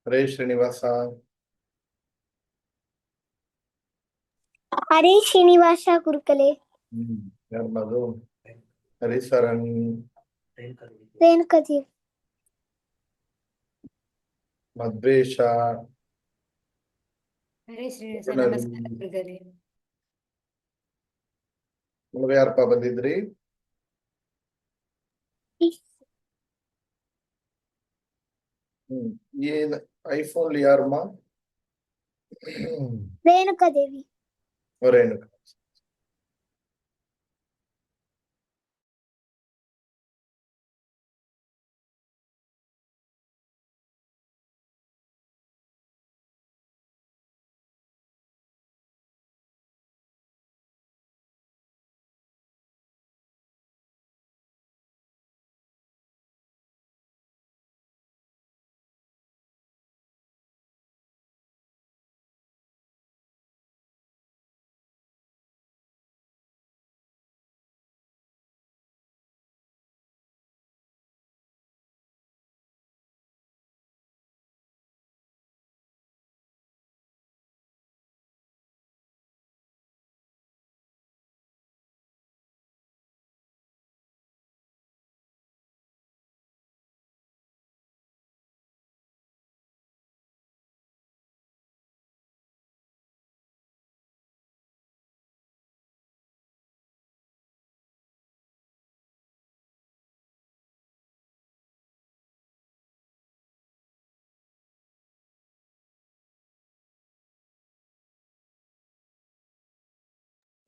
ಹರೇ ಶ್ರೀನಿವಾಸ. ಹರೇ ಶ್ರೀನಿವಾಸ ಗುರುಗಳೇ. ಯಾರ್ಮದು? ಹರಿಸರನ್. ರೇಣುಕದೇವಿ. ಮದ್ವೇಷ. ಹರೇ ಶ್ರೀನಿವಾಸ. ನಮಸ್ಕಾರ ಗುರುಗಳೇ. ನೀವು ಯಾರಪ್ಪ ಬಂದಿದ್ರಿ? ಏನ್ ಐಫೋನ್ ಯಾರಮ್ಮ? ರೇಣುಕದೇವಿ. ರೇಣುಕ.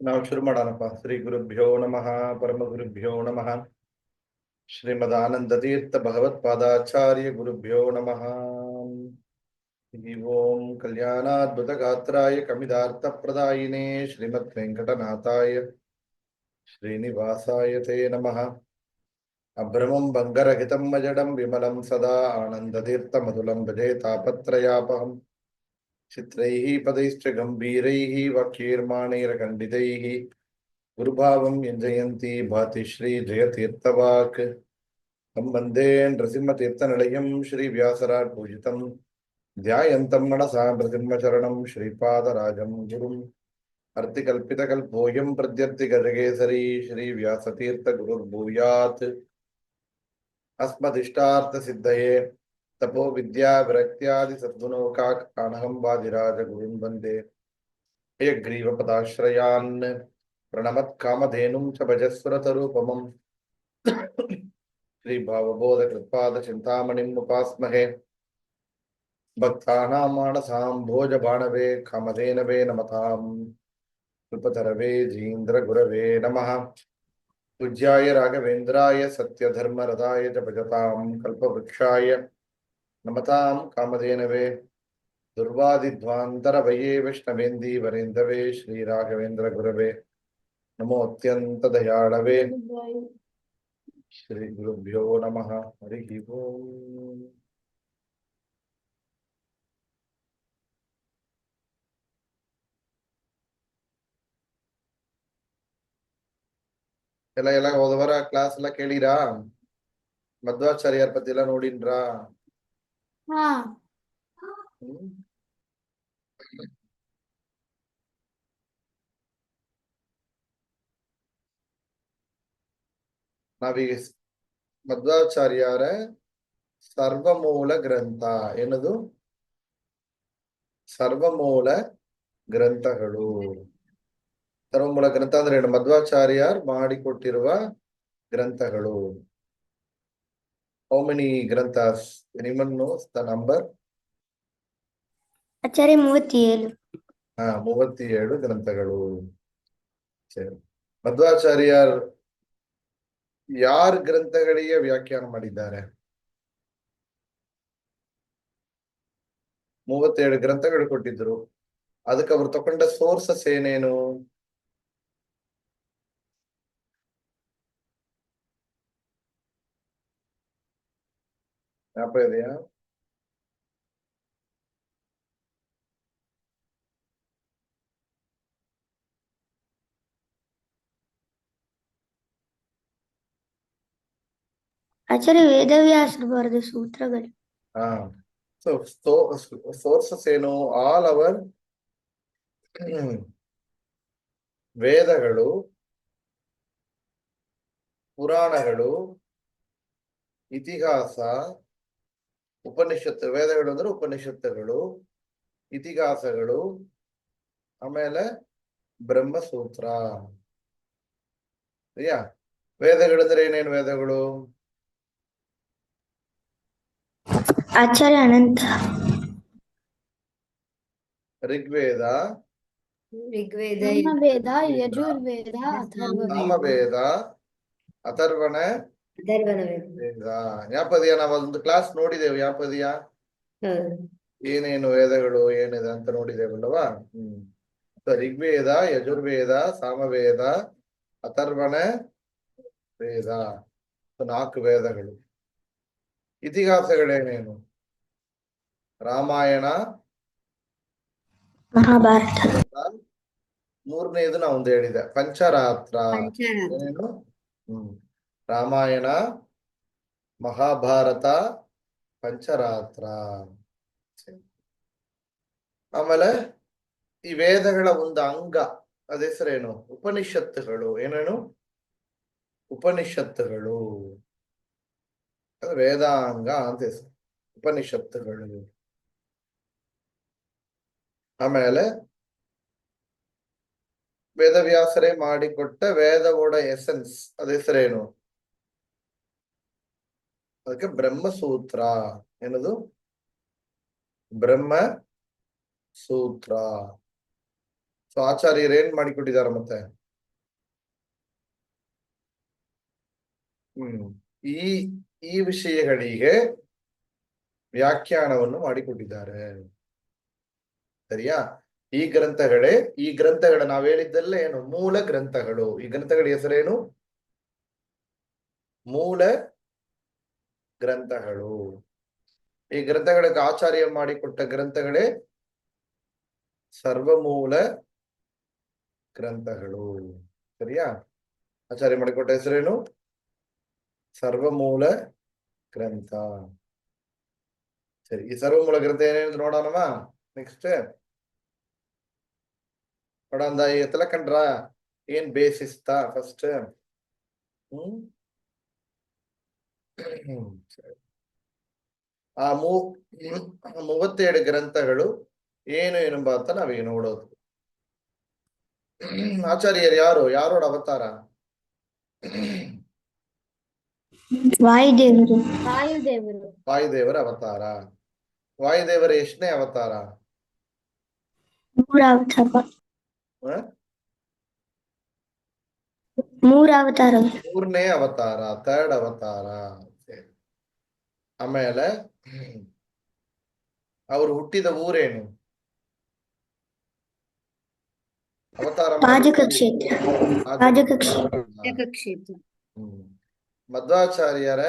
ನಾವು ಶುರು ಮಾಡೋಣಪ್ಪ. ಶ್ರೀ ಗುರುಭ್ಯೋ ನಮಃ. ಪರಮ ಗುರುಭ್ಯೋ ನಮಃ. ಶ್ರೀಮದಾನಂದ ತೀರ್ಥ ಭಗವತ್ಪಾದಾಚಾರ್ಯ ಗುರುಭ್ಯೋ ನಮಃ. ಓಂ ಕಲ್ಯಾಣಾದ್ಭುತ ಗಾತ್ರಾಯ ಕಮಿದಾರ್ಥ ಪ್ರದಾಯಿನೇ ಶ್ರೀಮದ್ ವೆಂಕಟನಾಥಾಯ ಶ್ರೀನಿವಾಸಾಯ ತೇ ನಮಃ. ಅಭ್ರಮಂ ಬಂಗರಹಿತಂ ಅಜಡಂ ವಿಮಲಂ ಸದಾ ಆನಂದತೀರ್ಥಮತುಲಂ ಭಜೆ ತಾಪತ್ರಯಾಪಹಂ. ಚಿತ್ರೈಃ ಪದೈಶ್ಚ ಗಂಭೀರೈಃ ವಾಕ್ಯೈರ್ಮಾಣೈರ್ಖಂಡಿತೈಃ ಗುರುಭಾವಂ ವ್ಯಂಜಯಂತಿ ಭಾತಿ ಶ್ರೀ ಜಯತೀರ್ಥವಾಕ್. ತಂ ವಂದೇ ನೃಸಿಂಹತೀರ್ಥನಿಲಯಂ ಶ್ರೀ ವ್ಯಾಸರಾಜ್ ಪೂಜಿತಂ ಧ್ಯಾಯಂತಂ ಮನಸಾ ನೃಸಿಂಹಚರಣಂ ಶ್ರೀಪಾದರಾಜಂ ಗುರುಂ. ಅರ್ತಿಕಲ್ಪಿತಕಲ್ಪೋಯಂ ಪ್ರದ್ಯರ್ತಿಗಜಕೇಸರಿ ಶ್ರೀ ವ್ಯಾಸತೀರ್ಥ ಗುರುರ್ಭೂಯಾತ್. अस्मदिष्टार्थसिद्धये तपो विद्या विरक्त्यादि सद्गुणोकाक अनहं वादिराज गुरुन् वन्दे हयग्रीवपदाश्रयान् प्रणमत्कामधेनुं च भजस्वरतरूपमं श्रीभावबोधकृत्पादचिन्तामणिम् उपास्महे. भक्तानां मानसां भोजबाणवे कामधेनवे नमताम्. कृपतरवे जीन्द्रगुरवे नमः. पूज्याय राघवेन्द्राय सत्यधर्मरताय च भजतां कल्पवृक्षाय नमतां कामधेनवे. दुर्वादिध्वान्तरवये वैष्णवेन्दीवरेन्दवे श्रीराघवेन्द्र गुरवे नमो अत्यन्तदयाळवे. श्री गुरुभ्यो नमः. हरिः ओम्. ಎಲ್ಲ ಹೋದವರ ಕ್ಲಾಸ್ ಎಲ್ಲ ಕೇಳಿರಾ? ಮಧ್ವಾಚಾರ್ಯರ ಪದ್ಯ ಎಲ್ಲ ನೋಡಿನ್ರಾ? ನಾವೀಗ ಮಧ್ವಾಚಾರ್ಯರ ಸರ್ವಮೂಲ ಗ್ರಂಥ ಏನದು? ಸರ್ವಮೂಲ ಗ್ರಂಥಗಳು. ಸರ್ವಮೂಲ ಗ್ರಂಥ ಅಂದ್ರೆ ಏನು? ಮಧ್ವಾಚಾರ್ಯರ್ ಮಾಡಿಕೊಟ್ಟಿರುವ ಗ್ರಂಥಗಳು. ಹೌ ಮೆನಿ ಗ್ರಂಥಸ್? Anyone knows the number? ಆಚಾರ್ಯ 37. 37 ಗ್ರಂಥಗಳು. ಮಧ್ವಾಚಾರ್ಯರ್ ಯಾರ ಗ್ರಂಥಗಳಿಗೆ ವ್ಯಾಖ್ಯಾನ ಮಾಡಿದ್ದಾರೆ? 37 ಗ್ರಂಥಗಳು ಕೊಟ್ಟಿದ್ರು. ಅದಕ್ಕೆ ಅವರು ತಕೊಂಡ ಸೋರ್ಸಸ್ ಏನೇನು? ಜ್ಞಾಪ ಇದೆಯಾ? ಆಚಾರ್ಯ ವೇದವ್ಯಾಸರು ಬರೆದ ಸೂತ್ರಗಳು. ಸೋರ್ಸಸ್ ಏನು? ಆಲ್ ಅವರ್ ವೇದಗಳು, ಪುರಾಣಗಳು, ಇತಿಹಾಸ, ಉಪನಿಷತ್ತು. ವೇದಗಳು ಅಂದ್ರೆ ಉಪನಿಷತ್ತುಗಳು, ಇತಿಹಾಸಗಳು, ಆಮೇಲೆ ಬ್ರಹ್ಮಸೂತ್ರ. ಸರಿಯಾ? ವೇದಗಳಂದ್ರೆ ಏನೇನು ವೇದಗಳು? ಆಚಾರ್ಯ ಅನಂತ. ಋಗ್ವೇದ, ಋಗ್ವೇದ, ವೇದ, ಯಜುರ್ವೇದ, ಅಥರ್ವವೇದ. ಸಾಮವೇದ, ಅಥರ್ವಣ ಅಥರ್ವಣ ವೇದ. ವೇದ. ಜ್ಞಾಪದಿಯ? ನಾವು ಒಂದು ಕ್ಲಾಸ್ ನೋಡಿದೆವು. ಜ್ಞಾಪದಿಯ? ಹೌದು. ಏನೇನು ವೇದಗಳು ಏನಿದೆ ಅಂತ ನೋಡಿದೇವಲ್ಲವಾ? ಋಗ್ವೇದ, ಯಜುರ್ವೇದ, ಸಾಮವೇದ, ಅಥರ್ವಣ ವೇದ. 4 ವೇದಗಳು. ಇತಿಹಾಸಗಳೇನೇನು? ರಾಮಾಯಣ, ಮಹಾಭಾರತ. 3ನೇದು ನಾ ಒಂದು ಹೇಳಿದೆ, ಪಂಚರಾತ್ರ. ಪಂಚರಾತ್ರ. ಏನೇನು? ರಾಮಾಯಣ, ಮಹಾಭಾರತ, ಪಂಚರಾತ್ರ. ಆಮೇಲೆ ಈ ವೇದಗಳ ಒಂದು ಅಂಗ, ಅದ ಹೆಸರೇನು? ಉಪನಿಷತ್ತುಗಳು. ಏನೇನು? ಉಪನಿಷತ್ತುಗಳು. ಅದು ವೇದಾಂಗ ಅಂತ ಹೆಸರು, ಉಪನಿಷತ್ತುಗಳು. ಆಮೇಲೆ ವೇದವ್ಯಾಸರೇ ಮಾಡಿಕೊಟ್ಟ ವೇದವೋಡ ಎಸೆನ್ಸ್, ಅದ ಹೆಸರೇನು? ಅದಕ್ಕೆ ಬ್ರಹ್ಮಸೂತ್ರ. ಏನದು? ಬ್ರಹ್ಮ ಸೂತ್ರ. ಸೊ ಆಚಾರ್ಯರು ಏನ್ ಮಾಡಿಕೊಟ್ಟಿದ್ದಾರೆ ಮತ್ತೆ? ಈ ಈ ವಿಷಯಗಳಿಗೆ ವ್ಯಾಖ್ಯಾನವನ್ನು ಮಾಡಿಕೊಟ್ಟಿದ್ದಾರೆ. ಸರಿಯಾ? ಈ ಗ್ರಂಥಗಳ ನಾವು ಹೇಳಿದ್ದಲ್ಲ ಏನು? ಮೂಲ ಗ್ರಂಥಗಳು. ಈ ಗ್ರಂಥಗಳ ಹೆಸರೇನು? ಮೂಲ ಗ್ರಂಥಗಳು. ಈ ಗ್ರಂಥಗಳಿಗೆ ಆಚಾರ್ಯ ಮಾಡಿಕೊಟ್ಟ ಗ್ರಂಥಗಳೇ ಸರ್ವಮೂಲ ಗ್ರಂಥಗಳು. ಸರಿಯಾ? ಆಚಾರ್ಯ ಮಾಡಿಕೊಟ್ಟ ಹೆಸರೇನು? ಸರ್ವಮೂಲ ಗ್ರಂಥ. ಸರಿ, ಈ ಸರ್ವಮೂಲ ಗ್ರಂಥ ಏನೇನು ನೋಡೋಣವಾ? ನೆಕ್ಸ್ಟ್ ನೋಡಂದ ಎತ್ತಲಕಂಡ್ರ ಏನ್ ಬೇಸಿಸ್ತಾ ಫಸ್ಟ್? ಆ 37 ಗ್ರಂಥಗಳು ಏನು ಎಂಬ ಅಂತ ನಾವೀಗ ನೋಡೋದು. ಆಚಾರ್ಯರು ಯಾರೋಡ ಅವತಾರ? ವಾಯುದೇವರ ಅವತಾರ. ವಾಯುದೇವರ ಎಷ್ಟನೇ ಅವತಾರ? 3 ಅವತಾರ. 3ನೇ ಅವತಾರ, 3rd ಅವತಾರ. ಆಮೇಲೆ ಅವರು ಹುಟ್ಟಿದ ಊರೇನು? ಅವತಾರ ಕ್ಷೇತ್ರ. ಮಧ್ವಾಚಾರ್ಯರ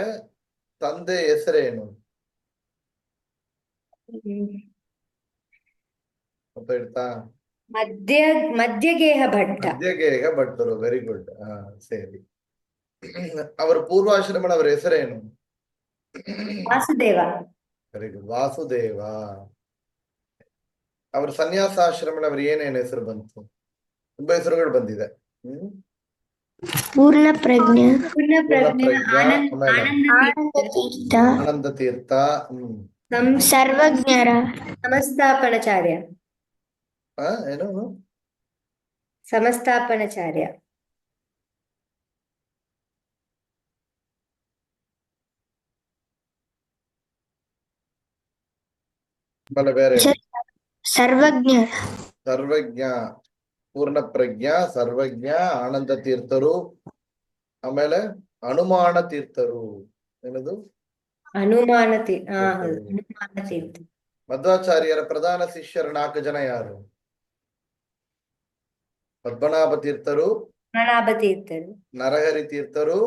ತಂದೆ ಹೆಸರೇನು? ಗೊತ್ತಾಯ್ತಾ? ಮಧ್ಯಗೇಹ ಭಟ್ಟ. ಮಧ್ಯಗೇಹ ಭಟ್ಟರು. Very good. ಸರಿ. ಅವರ ಪೂರ್ವಾಶ್ರಮದ ಅವರ ಹೆಸರೇನು? ವಾಸುದೇವ. Very good, Vasudeva. ಅವರ ಸನ್ಯಾಸಾಶ್ರಮದ ಅವ್ರ ಏನೇನು ಹೆಸರು ಬಂತು? ತುಂಬಾ ಹೆಸರುಗಳು ಬಂದಿದೆ. ಪೂರ್ಣ ಪ್ರಜ್ಞ, ಆನಂದ ತೀರ್ಥ, ಸರ್ವಜ್ಞರ, ಸಮಸ್ಥಾಪನಾಚಾರ್ಯ. ಏನು? ಸಮಸ್ಥಾಪನಾಚಾರ್ಯ. ಬೇರೆ ಸರ್ವಜ್ಞ, ಪೂರ್ಣ ಪ್ರಜ್ಞಾ, ಸರ್ವಜ್ಞ, ಆನಂದ ತೀರ್ಥರು, ಆಮೇಲೆ ಹನುಮಾನ ತೀರ್ಥರು. ಏನದು? ಹನುಮಾನ ತೀರ್ಥ. ಮಧ್ವಾಚಾರ್ಯರ ಪ್ರಧಾನ ಶಿಷ್ಯರು 4 ಜನ ಯಾರು? ಪದ್ಮನಾಭ ತೀರ್ಥರು, ನರಹರಿ ತೀರ್ಥರು,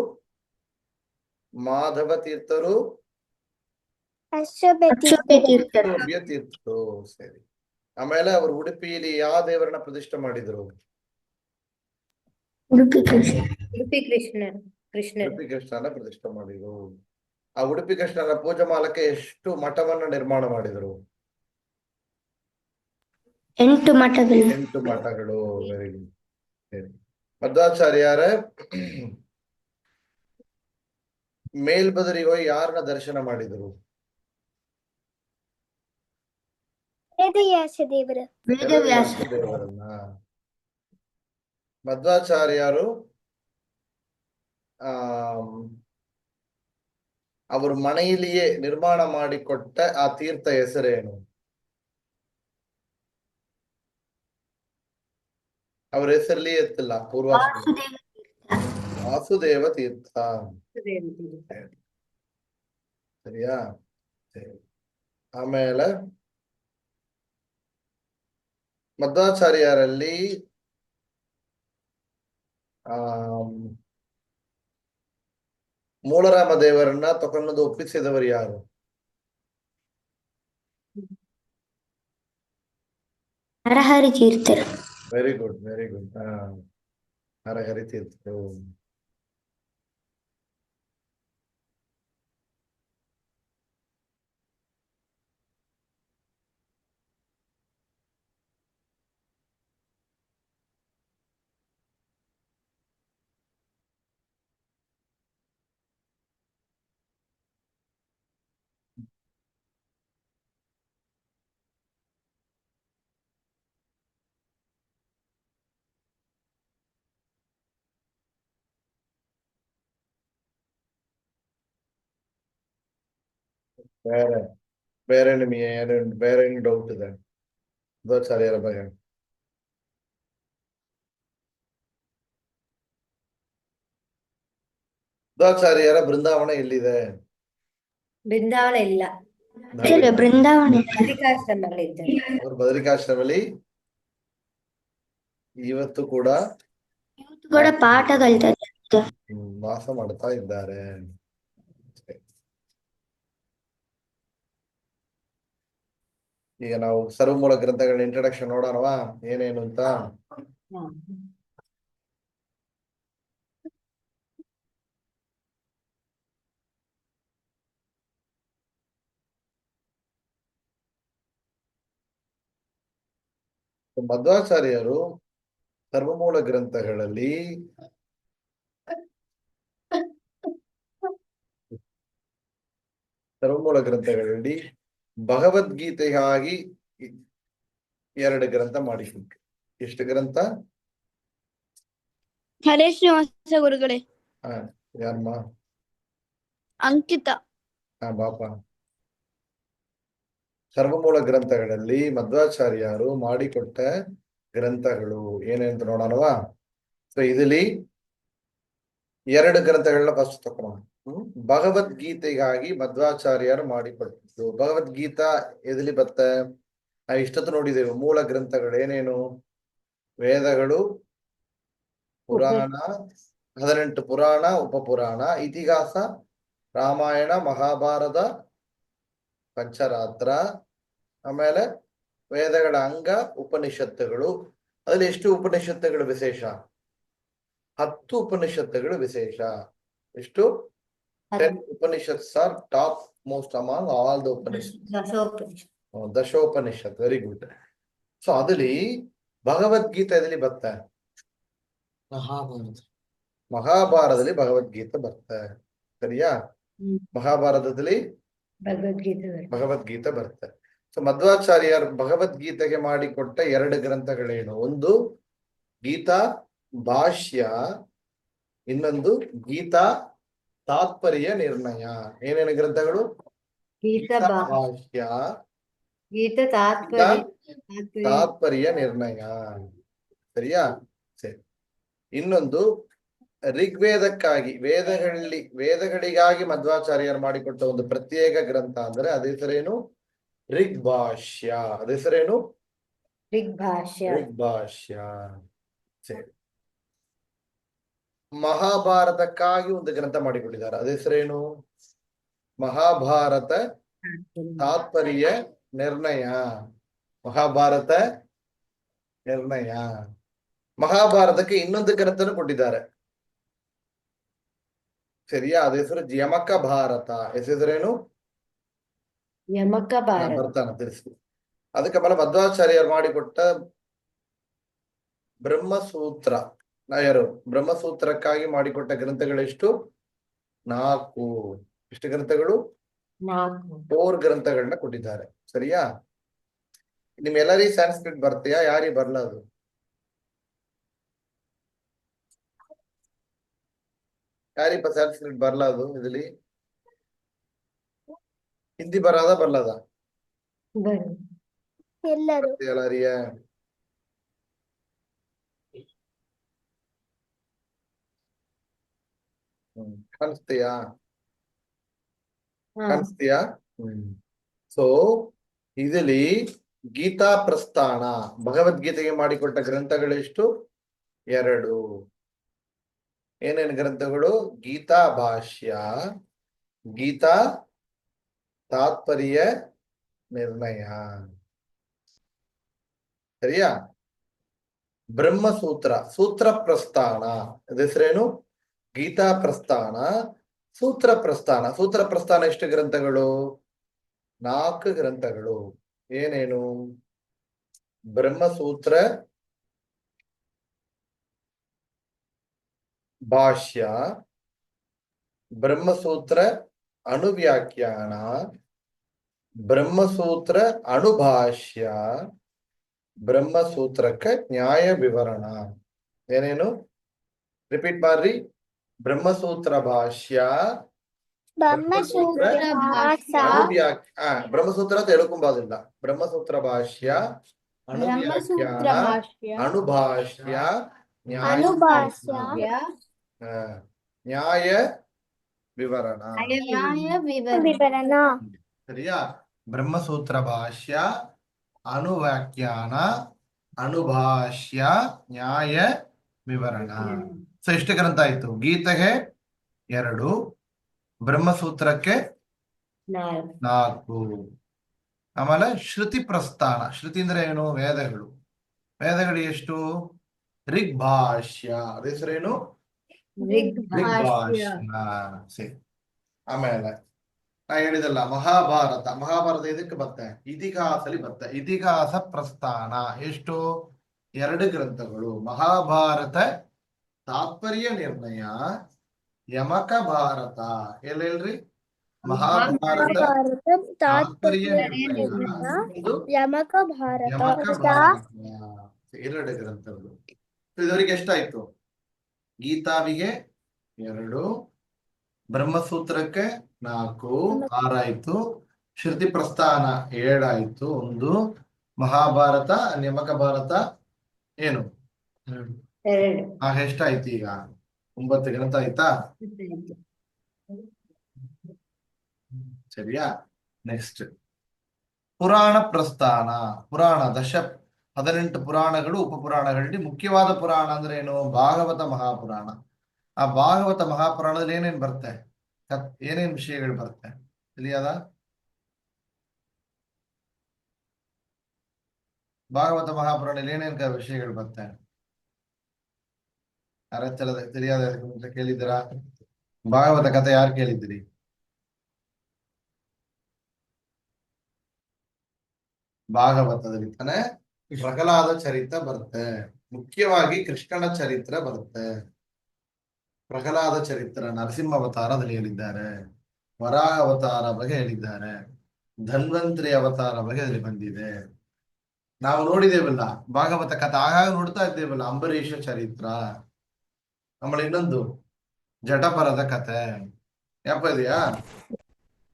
ಮಾಧವ ತೀರ್ಥರು, ಅಕ್ಷೋಭ್ಯ ತೀರ್ಥರು. ಸರಿ. ಆಮೇಲೆ ಅವರು ಉಡುಪಿಯಲ್ಲಿ ಯಾವ ದೇವರನ್ನ ಪ್ರತಿಷ್ಠೆ ಮಾಡಿದ್ರು? ಉಡುಪಿ ಕೃಷ್ಣನ ಉಡುಪಿ ಕೃಷ್ಣನ ಪ್ರತಿಷ್ಠೆ ಮಾಡಿದ್ರು. ಆ ಉಡುಪಿ ಕೃಷ್ಣನ ಪೂಜಮಾಲಕ್ಕೆ ಎಷ್ಟು ಮಠವನ್ನ ನಿರ್ಮಾಣ ಮಾಡಿದರು? 8 ಮಠಗಳು. 8 ಮಠಗಳು. Very good. ಮಧ್ವಾಚಾರ್ಯರ ಮೇಲ್ಬದರಿಗೆ ಹೋಗಿ ಯಾರನ್ನ ದರ್ಶನ ಮಾಡಿದರು? ವೇದವ್ಯಾಸ ದೇವರನ್ನ. ಮಧ್ವಾಚಾರ್ಯರು ಅವರು ಮನೆಯಲ್ಲಿಯೇ ನಿರ್ಮಾಣ ಮಾಡಿಕೊಟ್ಟ ಆ ತೀರ್ಥ ಹೆಸರೇನು? ಅವ್ರ ಹೆಸರಲ್ಲಿ ಎತ್ತಿಲ್ಲ ಪೂರ್ವಾಶ್ರಮ. ವಾಸುದೇವ ತೀರ್ಥ. ಸರಿಯಾ? ಸರಿ. ಆಮೇಲೆ ಮಧ್ವಾಚಾರ್ಯರಲ್ಲಿ ಮೂಲರಾಮ ದೇವರನ್ನ ತಗೊಂಡು ಒಪ್ಪಿಸಿದವರು ಯಾರು? ನರಹರಿ ತೀರ್ಥರು. Very good, very good. Narahari ತೀರ್ಥರು. ಬೇರೆ ಬೇರೆ ನಿಮಗೆ ಬೇರೆ ಏನು ಡೌಟ್ ಇದೆ ಮಧ್ವಾಚಾರ್ಯರ ಬಗ್ಗೆ? ಮಧ್ವಾಚಾರ್ಯರ ಬೃಂದಾವನ ಎಲ್ಲಿದೆ? ಬೃಂದಾವನ ಇಲ್ಲ, ಬೃಂದಾವನ ಬದ್ರಿಕಾಶ್ರಮಗಳಿದ್ದಾರೆ. ಅವರು ಬದರಿಕಾಶ್ರಮದಲ್ಲಿ ಇವತ್ತು ಕೂಡ ಪಾಠ ಕಲಿತಾರೆ. ವಾಸ ಮಾಡ್ತಾ ಇದ್ದಾರೆ. ಈಗ ನಾವು ಸರ್ವಮೂಲ ಗ್ರಂಥಗಳ ಇಂಟ್ರಡಕ್ಷನ್ ನೋಡೋಣವಾ ಏನೇನು ಅಂತ? ಮಧ್ವಾಚಾರ್ಯರು ಸರ್ವಮೂಲ ಗ್ರಂಥಗಳಲ್ಲಿ ಭಗವದ್ಗೀತೆಗಾಗಿ 2 ಗ್ರಂಥ ಮಾಡಿಸಿದ್ರು. ಎಷ್ಟು ಗ್ರಂಥ? ಹರೇ ಶ್ರೀನಿವಾಸ ಗುರುಗಳೇ. ಯಾರಮ್ಮ? ಅಂಕಿತ. ಬಾಪ. ಸರ್ವಮೂಲ ಗ್ರಂಥಗಳಲ್ಲಿ ಮಧ್ವಾಚಾರ್ಯರು ಮಾಡಿಕೊಟ್ಟ ಗ್ರಂಥಗಳು ಏನೇಂತ ನೋಡೋಣವಾ? ಸೊ ಇದರಲ್ಲಿ 2 ಗ್ರಂಥಗಳನ್ನ ಫಸ್ಟ್ ತಕೊಳ್ಳೋಣ. ಭಗವದ್ಗೀತೆಗಾಗಿ ಮಧ್ವಾಚಾರ್ಯರು ಮಾಡಿಕೊಟ್ಟಿದ್ದು. ಭಗವದ್ಗೀತಾ ಎಲ್ಲಿ ಬರುತ್ತೆ? ನಾವು ಇಷ್ಟೊತ್ತು ನೋಡಿದ್ದೇವೆ ಮೂಲ ಗ್ರಂಥಗಳು ಏನೇನು? ವೇದಗಳು, ಪುರಾಣ, 18 ಪುರಾಣ, ಉಪಪುರಾಣ, ಇತಿಹಾಸ, ರಾಮಾಯಣ, ಮಹಾಭಾರತ, ಪಂಚರಾತ್ರ, ಆಮೇಲೆ ವೇದಗಳ ಅಂಗ ಉಪನಿಷತ್ತುಗಳು. ಅದ್ರಲ್ಲಿ ಎಷ್ಟು ಉಪನಿಷತ್ತುಗಳು ವಿಶೇಷ? 10 ಉಪನಿಷತ್ತುಗಳು ವಿಶೇಷ. ಎಷ್ಟು? 10 Upanishads are top most among all the Upanishad. ದಶೋಪನಿಷತ್. Very good. ಸೊ ಅದಲ್ಲಿ ಭಗವದ್ಗೀತೆ ಎಲ್ಲಿ ಬರುತ್ತೆ? ಮಹಾಭಾರತದಲ್ಲಿ ಭಗವದ್ಗೀತೆ ಬರುತ್ತೆ. ಸರಿಯಾ? ಮಹಾಭಾರತದಲ್ಲಿ ಭಗವದ್ಗೀತೆ ಬರುತ್ತೆ. ಸೊ ಮಧ್ವಾಚಾರ್ಯರು ಭಗವದ್ಗೀತೆಗೆ ಮಾಡಿಕೊಟ್ಟ 2 ಗ್ರಂಥಗಳೇನು? ಒಂದು ಗೀತಾ ಭಾಷ್ಯ, ಇನ್ನೊಂದು ಗೀತಾ ತಾತ್ಪರ್ಯ ನಿರ್ಣಯ. ಏನೇನು ಗ್ರಂಥಗಳು? ಗೀತಾ ಭಾಷ್ಯ, ಗೀತಾ ತಾತ್ಪರ್ಯ ನಿರ್ಣಯ. ಸರಿಯಾ? ಸರಿ. ಇನ್ನೊಂದು ಋಗ್ವೇದಕ್ಕಾಗಿ ವೇದಗಳಿಗಾಗಿ ಮಧ್ವಾಚಾರ್ಯರು ಮಾಡಿಕೊಟ್ಟ ಒಂದು ಪ್ರತ್ಯೇಕ ಗ್ರಂಥ ಅಂದ್ರೆ ಅದ ಹೆಸರೇನು? ಋಗ್ಭಾಷ್ಯ. ಅದ ಹೆಸರೇನು? ಋಗ್ಭಾಷ್ಯ. ಸರಿ. ಮಹಾಭಾರತಕ್ಕಾಗಿ ಒಂದು ಗ್ರಂಥ ಮಾಡಿಕೊಟ್ಟಿದ್ದಾರೆ. ಅದ ಹೆಸರೇನು? ಮಹಾಭಾರತ ತಾತ್ಪರ್ಯ ನಿರ್ಣಯ. ಮಹಾಭಾರತ ನಿರ್ಣಯ. ಮಹಾಭಾರತಕ್ಕೆ ಇನ್ನೊಂದು ಗ್ರಂಥನ ಕೊಟ್ಟಿದ್ದಾರೆ. ಸರಿಯಾ? ಅದ ಹೆಸರು ಯಮಕ ಭಾರತ. ಹೆಸರೇನು? ಯಮಕ ಭಾರತ. ಬರ್ತಾನ ತಿಳಿಸಿ. ಅದಕ್ಕೆ ಆಮೇಲೆ ಮಧ್ವಾಚಾರ್ಯರು ಮಾಡಿಕೊಟ್ಟ ಬ್ರಹ್ಮಸೂತ್ರ, ಯಾರು ಬ್ರಹ್ಮಸೂತ್ರಕ್ಕಾಗಿ ಮಾಡಿಕೊಟ್ಟ ಗ್ರಂಥಗಳೆಷ್ಟು? 4. ಎಷ್ಟು ಗ್ರಂಥಗಳು? 4. 4 ಗ್ರಂಥಗಳನ್ನ ಕೊಟ್ಟಿದ್ದಾರೆ. ಸರಿಯಾ? ನಿಮ್ಮೆಲ್ಲರಿಗೂ ಸಂಸ್ಕೃತ್ ಬರ್ತೀಯಾ? ಯಾರಿಗೆ ಬರ್ಲ ಅದು? ಯಾರಿಪ್ಪ ಸಂಸ್ಕೃತ್ ಬರ್ಲ ಅದು? ಇದ್ರಲ್ಲಿ ಹಿಂದಿ ಬರೋದ ಬರ್ಲದ? ಬರು. ಎಲ್ಲರೂ ಎಲ್ಲರಿಯ ಕಾಣಿಸ್ತೀಯಾ? ಹಾ. ಕಾಣಿಸ್ತೀಯಾ? ಸೊ ಇದರಲ್ಲಿ ಗೀತಾ ಪ್ರಸ್ಥಾನ, ಭಗವದ್ಗೀತೆಗೆ ಮಾಡಿಕೊಟ್ಟ ಗ್ರಂಥಗಳೆಷ್ಟು? 2. ಏನೇನು ಗ್ರಂಥಗಳು? ಗೀತಾ ಭಾಷ್ಯ, ಗೀತಾ ತಾತ್ಪರ್ಯ ನಿರ್ಣಯ. ಸರಿಯಾ? ಬ್ರಹ್ಮಸೂತ್ರ, ಸೂತ್ರ ಪ್ರಸ್ಥಾನ, ಹೆಸರೇನು? ಗೀತಾ ಪ್ರಸ್ಥಾನ, ಸೂತ್ರ ಪ್ರಸ್ಥಾನ. ಸೂತ್ರ ಪ್ರಸ್ಥಾನ ಎಷ್ಟು ಗ್ರಂಥಗಳು? 4 ಗ್ರಂಥಗಳು. ಏನೇನು? ಬ್ರಹ್ಮಸೂತ್ರ ಭಾಷ್ಯ, ಬ್ರಹ್ಮಸೂತ್ರ ಅಣುವ್ಯಾಖ್ಯಾನ, ಬ್ರಹ್ಮಸೂತ್ರ ಅಣುಭಾಷ್ಯ, ಬ್ರಹ್ಮಸೂತ್ರಕ್ಕೆ ನ್ಯಾಯ ವಿವರಣ. ಏನೇನು? ರಿಪೀಟ್ ಮಾಡ್ರಿ. ಬ್ರಹ್ಮಸೂತ್ರ ಭಾಷ್ಯ, ಬ್ರಹ್ಮಸೂತ್ರ ಭಾಷ್ಯ, ಬ್ರಹ್ಮಸೂತ್ರ ಅಂತ ಹೇಳ್ಕೊಂಬಾದಿಲ್ಲ. ಬ್ರಹ್ಮಸೂತ್ರ ಭಾಷ್ಯ, ಬ್ರಹ್ಮಸೂತ್ರ ಅಣುವ್ಯಾಖ್ಯಾನ, ಭಾಷ್ಯ, ಅಣುಭಾಷ್ಯ, ನ್ಯಾಯ ಅನುಭಾಷ್ಯ, ನ್ಯಾಯ ವಿವರಣ. ನ್ಯಾಯ ವಿವರಣ. ಸರಿಯಾ? ಬ್ರಹ್ಮಸೂತ್ರ ಭಾಷ್ಯ, ಅಣುವ್ಯಾಖ್ಯಾನ, ಅಣುಭಾಷ್ಯ, ನ್ಯಾಯ ವಿವರಣ. ಸೊ ಎಷ್ಟು ಗ್ರಂಥ ಆಯ್ತು? ಗೀತೆಗೆ 2, ಬ್ರಹ್ಮಸೂತ್ರಕ್ಕೆ 4. ಆಮೇಲೆ ಶ್ರುತಿ ಪ್ರಸ್ಥಾನ. ಶ್ರುತಿ ಅಂದ್ರೆ ಏನು? ವೇದಗಳು. ವೇದಗಳು ಎಷ್ಟು? ಋಗ್ಭಾಷ್ಯ. ಅದ ಹೆಸರೇನು? ಋಗ್ಭಾಷ್ಯ. ಸರಿ. ಆಮೇಲೆ ನಾ ಹೇಳಿದಲ್ಲ ಮಹಾಭಾರತ. ಮಹಾಭಾರತ ಇದಕ್ಕೆ ಬರುತ್ತೆ, ಇತಿಹಾಸಲಿ ಬರುತ್ತೆ. ಇತಿಹಾಸ ಪ್ರಸ್ಥಾನ ಎಷ್ಟು? 2 ಗ್ರಂಥಗಳು. ಮಹಾಭಾರತ ತಾತ್ಪರ್ಯ ನಿರ್ಣಯ, ಯಮಕ ಭಾರತ. ಹೇಳ್ರಿ. ಮಹಾಭಾರತ ತಾತ್ಪರ್ಯ ನಿರ್ಣಯ, ಇದು ಯಮಕ ಭಾರತ. ಯಮಕ ಭಾರತ. 2 ಗ್ರಂಥಗಳು. ಇದವರಿಗೆ ಎಷ್ಟಾಯ್ತು? ಗೀತಾವಿಗೆ 2, ಬ್ರಹ್ಮಸೂತ್ರಕ್ಕೆ 4, 6 ಆಯ್ತು. ಶ್ರುತಿ ಪ್ರಸ್ಥಾನ 7 ಆಯ್ತು, 1. ಮಹಾಭಾರತ, ಯಮಕ ಭಾರತ ಏನು? 2. ಎಷ್ಟಾಯ್ತು ಈಗ? 9 ಗ್ರಂಥ ಆಯ್ತಾ? ಸರಿಯಾ? ನೆಕ್ಸ್ಟ್ ಪುರಾಣ ಪ್ರಸ್ಥಾನ. ಪುರಾಣ 18 ಪುರಾಣಗಳು, ಉಪಪುರಾಣಗಳಲ್ಲಿ ಮುಖ್ಯವಾದ ಪುರಾಣ ಅಂದ್ರೆ ಏನು? ಭಾಗವತ ಮಹಾಪುರಾಣ. ಆ ಭಾಗವತ ಮಹಾಪುರಾಣದಲ್ಲಿ ಏನೇನ್ ಬರುತ್ತೆ? ಏನೇನ್ ವಿಷಯಗಳು ಬರುತ್ತೆ ತಿಳಿಯದ? ಭಾಗವತ ಮಹಾಪುರಾಣದಲ್ಲಿ ಏನೇನ್ ವಿಷಯಗಳು ಬರುತ್ತೆ? ಯಾರ ತಿಳಿಯಾದ ಕೇಳಿದ್ದೀರಾ? ಭಾಗವತ ಕಥೆ ಯಾರು ಕೇಳಿದ್ದೀರಿ? ಭಾಗವತದಲ್ಲಿ ತಾನೆ ಪ್ರಹ್ಲಾದ ಚರಿತ್ರ ಬರುತ್ತೆ. ಮುಖ್ಯವಾಗಿ ಕೃಷ್ಣನ ಚರಿತ್ರೆ ಬರುತ್ತೆ. ಪ್ರಹ್ಲಾದ ಚರಿತ್ರ ನರಸಿಂಹ ಅವತಾರದಲ್ಲಿ ಹೇಳಿದ್ದಾರೆ. ವರಾಹ ಅವತಾರ ಬಗ್ಗೆ ಹೇಳಿದ್ದಾರೆ. ಧನ್ವಂತರಿ ಅವತಾರ ಬಗ್ಗೆ ಅಲ್ಲಿ ಬಂದಿದೆ. ನಾವು ನೋಡಿದೇವಲ್ಲ ಭಾಗವತ ಕಥೆ, ಆಗಾಗ ನೋಡ್ತಾ ಇದ್ದೇವಲ್ಲ. ಅಂಬರೀಷ ಚರಿತ್ರ, ಆಮೇಲೆ ಇನ್ನೊಂದು ಜಟಪರದ ಕಥೆ. ಯಾಪ ಇದೆಯಾ?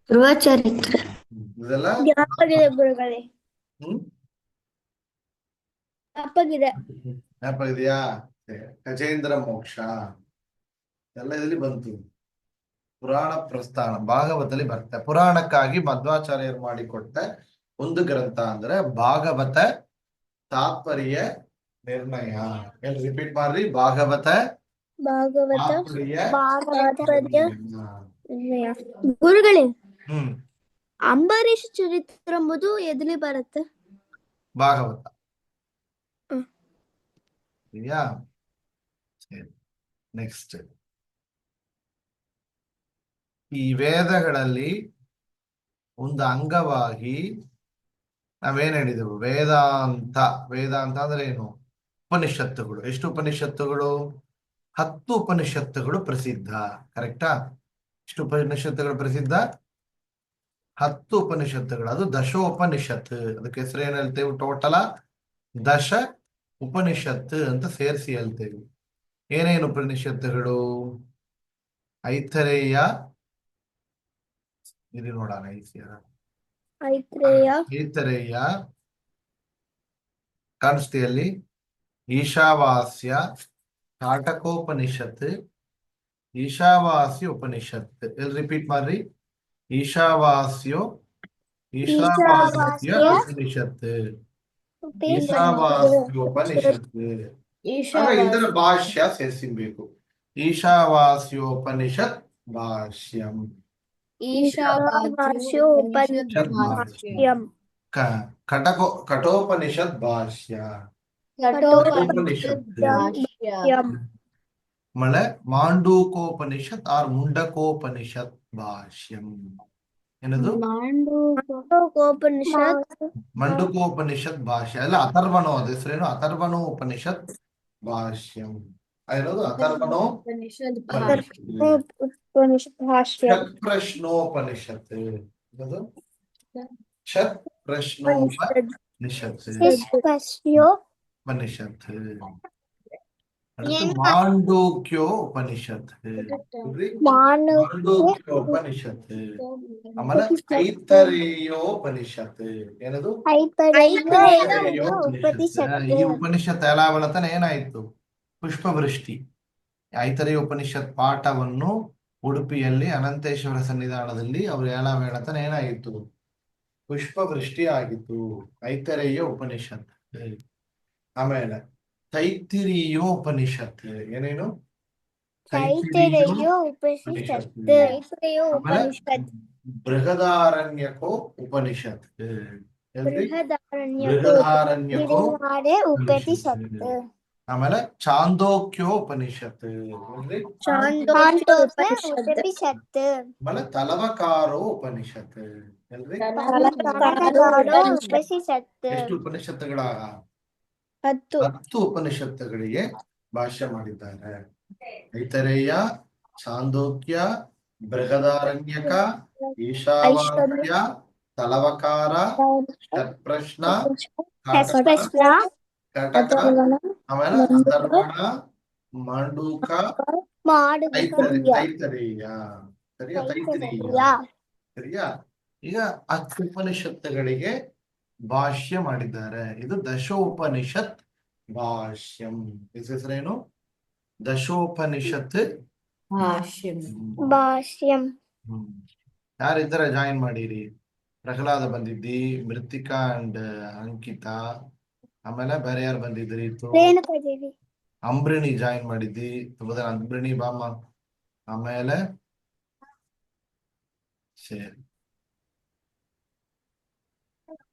ಧ್ರುವ ಚರಿತ್ರೆ. ಇದೆಲ್ಲ ಗುರುಗಳೇ ಅಪ್ಪಗಿದೆ. ಯಾಪ ಇದೆಯಾ? ಗಜೇಂದ್ರ ಮೋಕ್ಷ ಎಲ್ಲ ಇದರಲ್ಲಿ ಬಂತು. ಪುರಾಣ ಪ್ರಸ್ಥಾನ ಭಾಗವತದಲ್ಲಿ ಬರುತ್ತೆ. ಪುರಾಣಕ್ಕಾಗಿ ಮಧ್ವಾಚಾರ್ಯರು ಮಾಡಿಕೊಟ್ಟ ಒಂದು ಗ್ರಂಥ ಅಂದ್ರೆ ಭಾಗವತ ತಾತ್ಪರ್ಯ ನಿರ್ಣಯ. ಏನ್ ರಿಪೀಟ್ ಮಾಡ್ರಿ. ಭಾಗವತ ತಾತ್ಪರ್ಯ ಗುರುಗಳೇ, ಅಂಬರೀಷ್ ಚರಿತ್ರ ಎಂಬುದು ಎಲ್ಲಿ ಬರುತ್ತೆ? ಭಾಗವತ. ಸರಿಯಾ? ನೆಕ್ಸ್ಟ್ ಈ ವೇದಗಳಲ್ಲಿ ಒಂದು ಅಂಗವಾಗಿ ನಾವೇನ್ ಹೇಳಿದೆವು, ವೇದಾಂತ. ವೇದಾಂತ ಅಂದ್ರೆ ಏನು? ಉಪನಿಷತ್ತುಗಳು. ಎಷ್ಟು ಉಪನಿಷತ್ತುಗಳು? 10 ಉಪನಿಷತ್ತುಗಳು ಪ್ರಸಿದ್ಧ. ಕರೆಕ್ಟಾ? ಎಷ್ಟು ಉಪನಿಷತ್ತುಗಳು ಪ್ರಸಿದ್ಧ? 10 ಉಪನಿಷತ್ತುಗಳು. ಅದು ದಶೋಪನಿಷತ್. ಅದಕ್ಕೆ ಹೆಸರು ಏನ್ ಹೇಳ್ತೇವೆ? ಟೋಟಲ ದಶ ಉಪನಿಷತ್ ಅಂತ ಸೇರಿಸಿ ಹೇಳ್ತೇವೆ. ಏನೇನು ಉಪನಿಷತ್ತುಗಳು? ಐತರೇಯ, ಇಲ್ಲಿ ನೋಡೋಣ. ಐತ್ರೇಯ, ಐತರೇಯ ಕಾಣಿಸ್ತಿಯಲ್ಲಿ, ಈಶಾವಾಸ್ಯ, ಕಾಟಕೋಪನಿಷತ್, ಈಶಾವಾಸ್ಯ ಉಪನಿಷತ್. ಎಲ್ಲಿ ರಿಪೀಟ್ ಮಾಡ್ರಿ? ಈಶಾವಾಸ್ಯೋ, ಈಶಾವಾಸ್ಯ ಉಪನಿಷತ್, ಈಶಾವಾಸ್ಯೋಪನಿಷತ್. ಆಗ ಇದರ ಭಾಷ್ಯ ಸೇರಿಸಬೇಕು. ಈಶಾವಾಸ್ಯೋಪನಿಷತ್ ಭಾಷ್ಯಂ. ಈಶಾವಾಸ್ಯೋಪನಿಷತ್ ಕಠೋಪನಿಷತ್ ಭಾಷ್ಯ. ಕಠೋಪನಿಷತ್ ಭಾಷ್ಯಂ. ಮಳೆ ಮಾಂಡೂಕೋಪನಿಷತ್ ಆರ್ ಮುಂಡಕೋಪನಿಷತ್ ಭಾಷ್ಯಂ. ಏನದು? ಉಪನಿಷತ್ ಮಂಡುಕೋಪನಿಷತ್ ಭಾಷ್ಯ. ಅಲ್ಲ, ಅಥರ್ವಣೋ. ಅದ ಹೆಸರೇನು? ಅಥರ್ವಣೋ ಉಪನಿಷತ್ ಭಾಷ್ಯಂ. ಏನದು? ಅಥರ್ವಣೋ ಉಪನಿಷತ್ ಉಪನಿಷತ್ ಭಾಷ್ಯ. ಪ್ರಶ್ನೋಪನಿಷತ್. ಏನದು? ಷಟ್ ಪ್ರಶ್ನೋಪನಿಷತ್ ಪಶ್ಯೋ ಉಪನಿಷತ್. அடுத்து மாண்டூக்யோ ಉಪನಿಷತ್. ಮಾಂಡೂಕ್ಯ ಉಪನಿಷತ್. ಆಮೇಲೆ ಐತರೇಯೋಪನಿಷತ್. ಏನದು? ಉಪನಿಷತ್. ಈ ಉಪನಿಷತ್ ಎಲ್ಲ ಬೆಳತನ ಏನಾಯ್ತು? ಪುಷ್ಪವೃಷ್ಟಿ. ಐತರೇಯ ಉಪನಿಷತ್ ಪಾಠವನ್ನು ಉಡುಪಿಯಲ್ಲಿ ಅನಂತೇಶ್ವರ ಸನ್ನಿಧಾನದಲ್ಲಿ ಅವರು ಎಲ್ಲ ಬೆಳತನ ಏನಾಗಿತ್ತು? ಪುಷ್ಪವೃಷ್ಟಿ ಆಗಿತ್ತು. ಐತರೇಯ ಉಪನಿಷತ್. ಆಮೇಲೆ ತೈತ್ತಿರೀಯೋಪನಿಷತ್. ಏನೇನು? ಐತರೇಯ ಉಪನಿಷತ್. ಉಪನಿಷತ್. ಬೃಹದಾರಣ್ಯಕೋ ಉಪನಿಷತ್. ಬೃಹದಾರಣ್ಯಕೋ ಉಪನಿಷತ್. ಆಮೇಲೆ ಚಾಂದೋಕ್ಯೋಪನಿಷತ್. ಉಪನಿಷತ್. ಆಮೇಲೆ ತಲವಕಾರೋ ಉಪನಿಷತ್. ಎಲ್ರಿ? ಉಪನಿಷತ್. ಎಷ್ಟು ಉಪನಿಷತ್ತುಗಳ? 10. 10 ಉಪನಿಷತ್ತುಗಳಿಗೆ ಭಾಷ್ಯ ಮಾಡಿದ್ದಾರೆ. ಐತರೇಯ, ಚಾಂದೋಕ್ಯ, ಬೃಹದಾರಣ್ಯಕ, ಈಶಾವಾಸ್ಯ, ತಲವಕಾರ, ಷಟ್ಪ್ರಶ್ನ, ಕಟಕ, ಆಮೇಲೆ ಅಥರ್ವಣ, ಮಾಂಡೂಕ, ತೈತರೇಯ. ಸರಿಯಾ? ತೈತರೇಯ. ಸರಿಯಾ? ಈಗ 10 ಉಪನಿಷತ್ತುಗಳಿಗೆ ಭಾಷ್ಯ ಮಾಡಿದ್ದಾರೆ. ಇದು ದಶೋಪನಿಷತ್ ಭಾಷ್ಯಂ. ಹೆಸರೇನು? ದಶೋಪನಿಷತ್ ಭಾಷ್ಯಂ. ಯಾರಿದ್ದಾರೆ ಜಾಯಿನ್ ಮಾಡಿರಿ? ಪ್ರಹ್ಲಾದ ಬಂದಿದ್ದಿ, ಮೃತ್ತಿಕಾ ಅಂಡ್ ಅಂಕಿತಾ. ಆಮೇಲೆ ಬೇರೆ ಯಾರು ಬಂದಿದ್ರಿ? ರೇಣುಕಾದೇವಿ. ಅಂಬ್ರಿಣಿ ಜಾಯಿನ್ ಮಾಡಿದ್ದಿ. ಅಂಬ್ರಿಣಿ ಬಾಮ. ಆಮೇಲೆ ಸರಿ,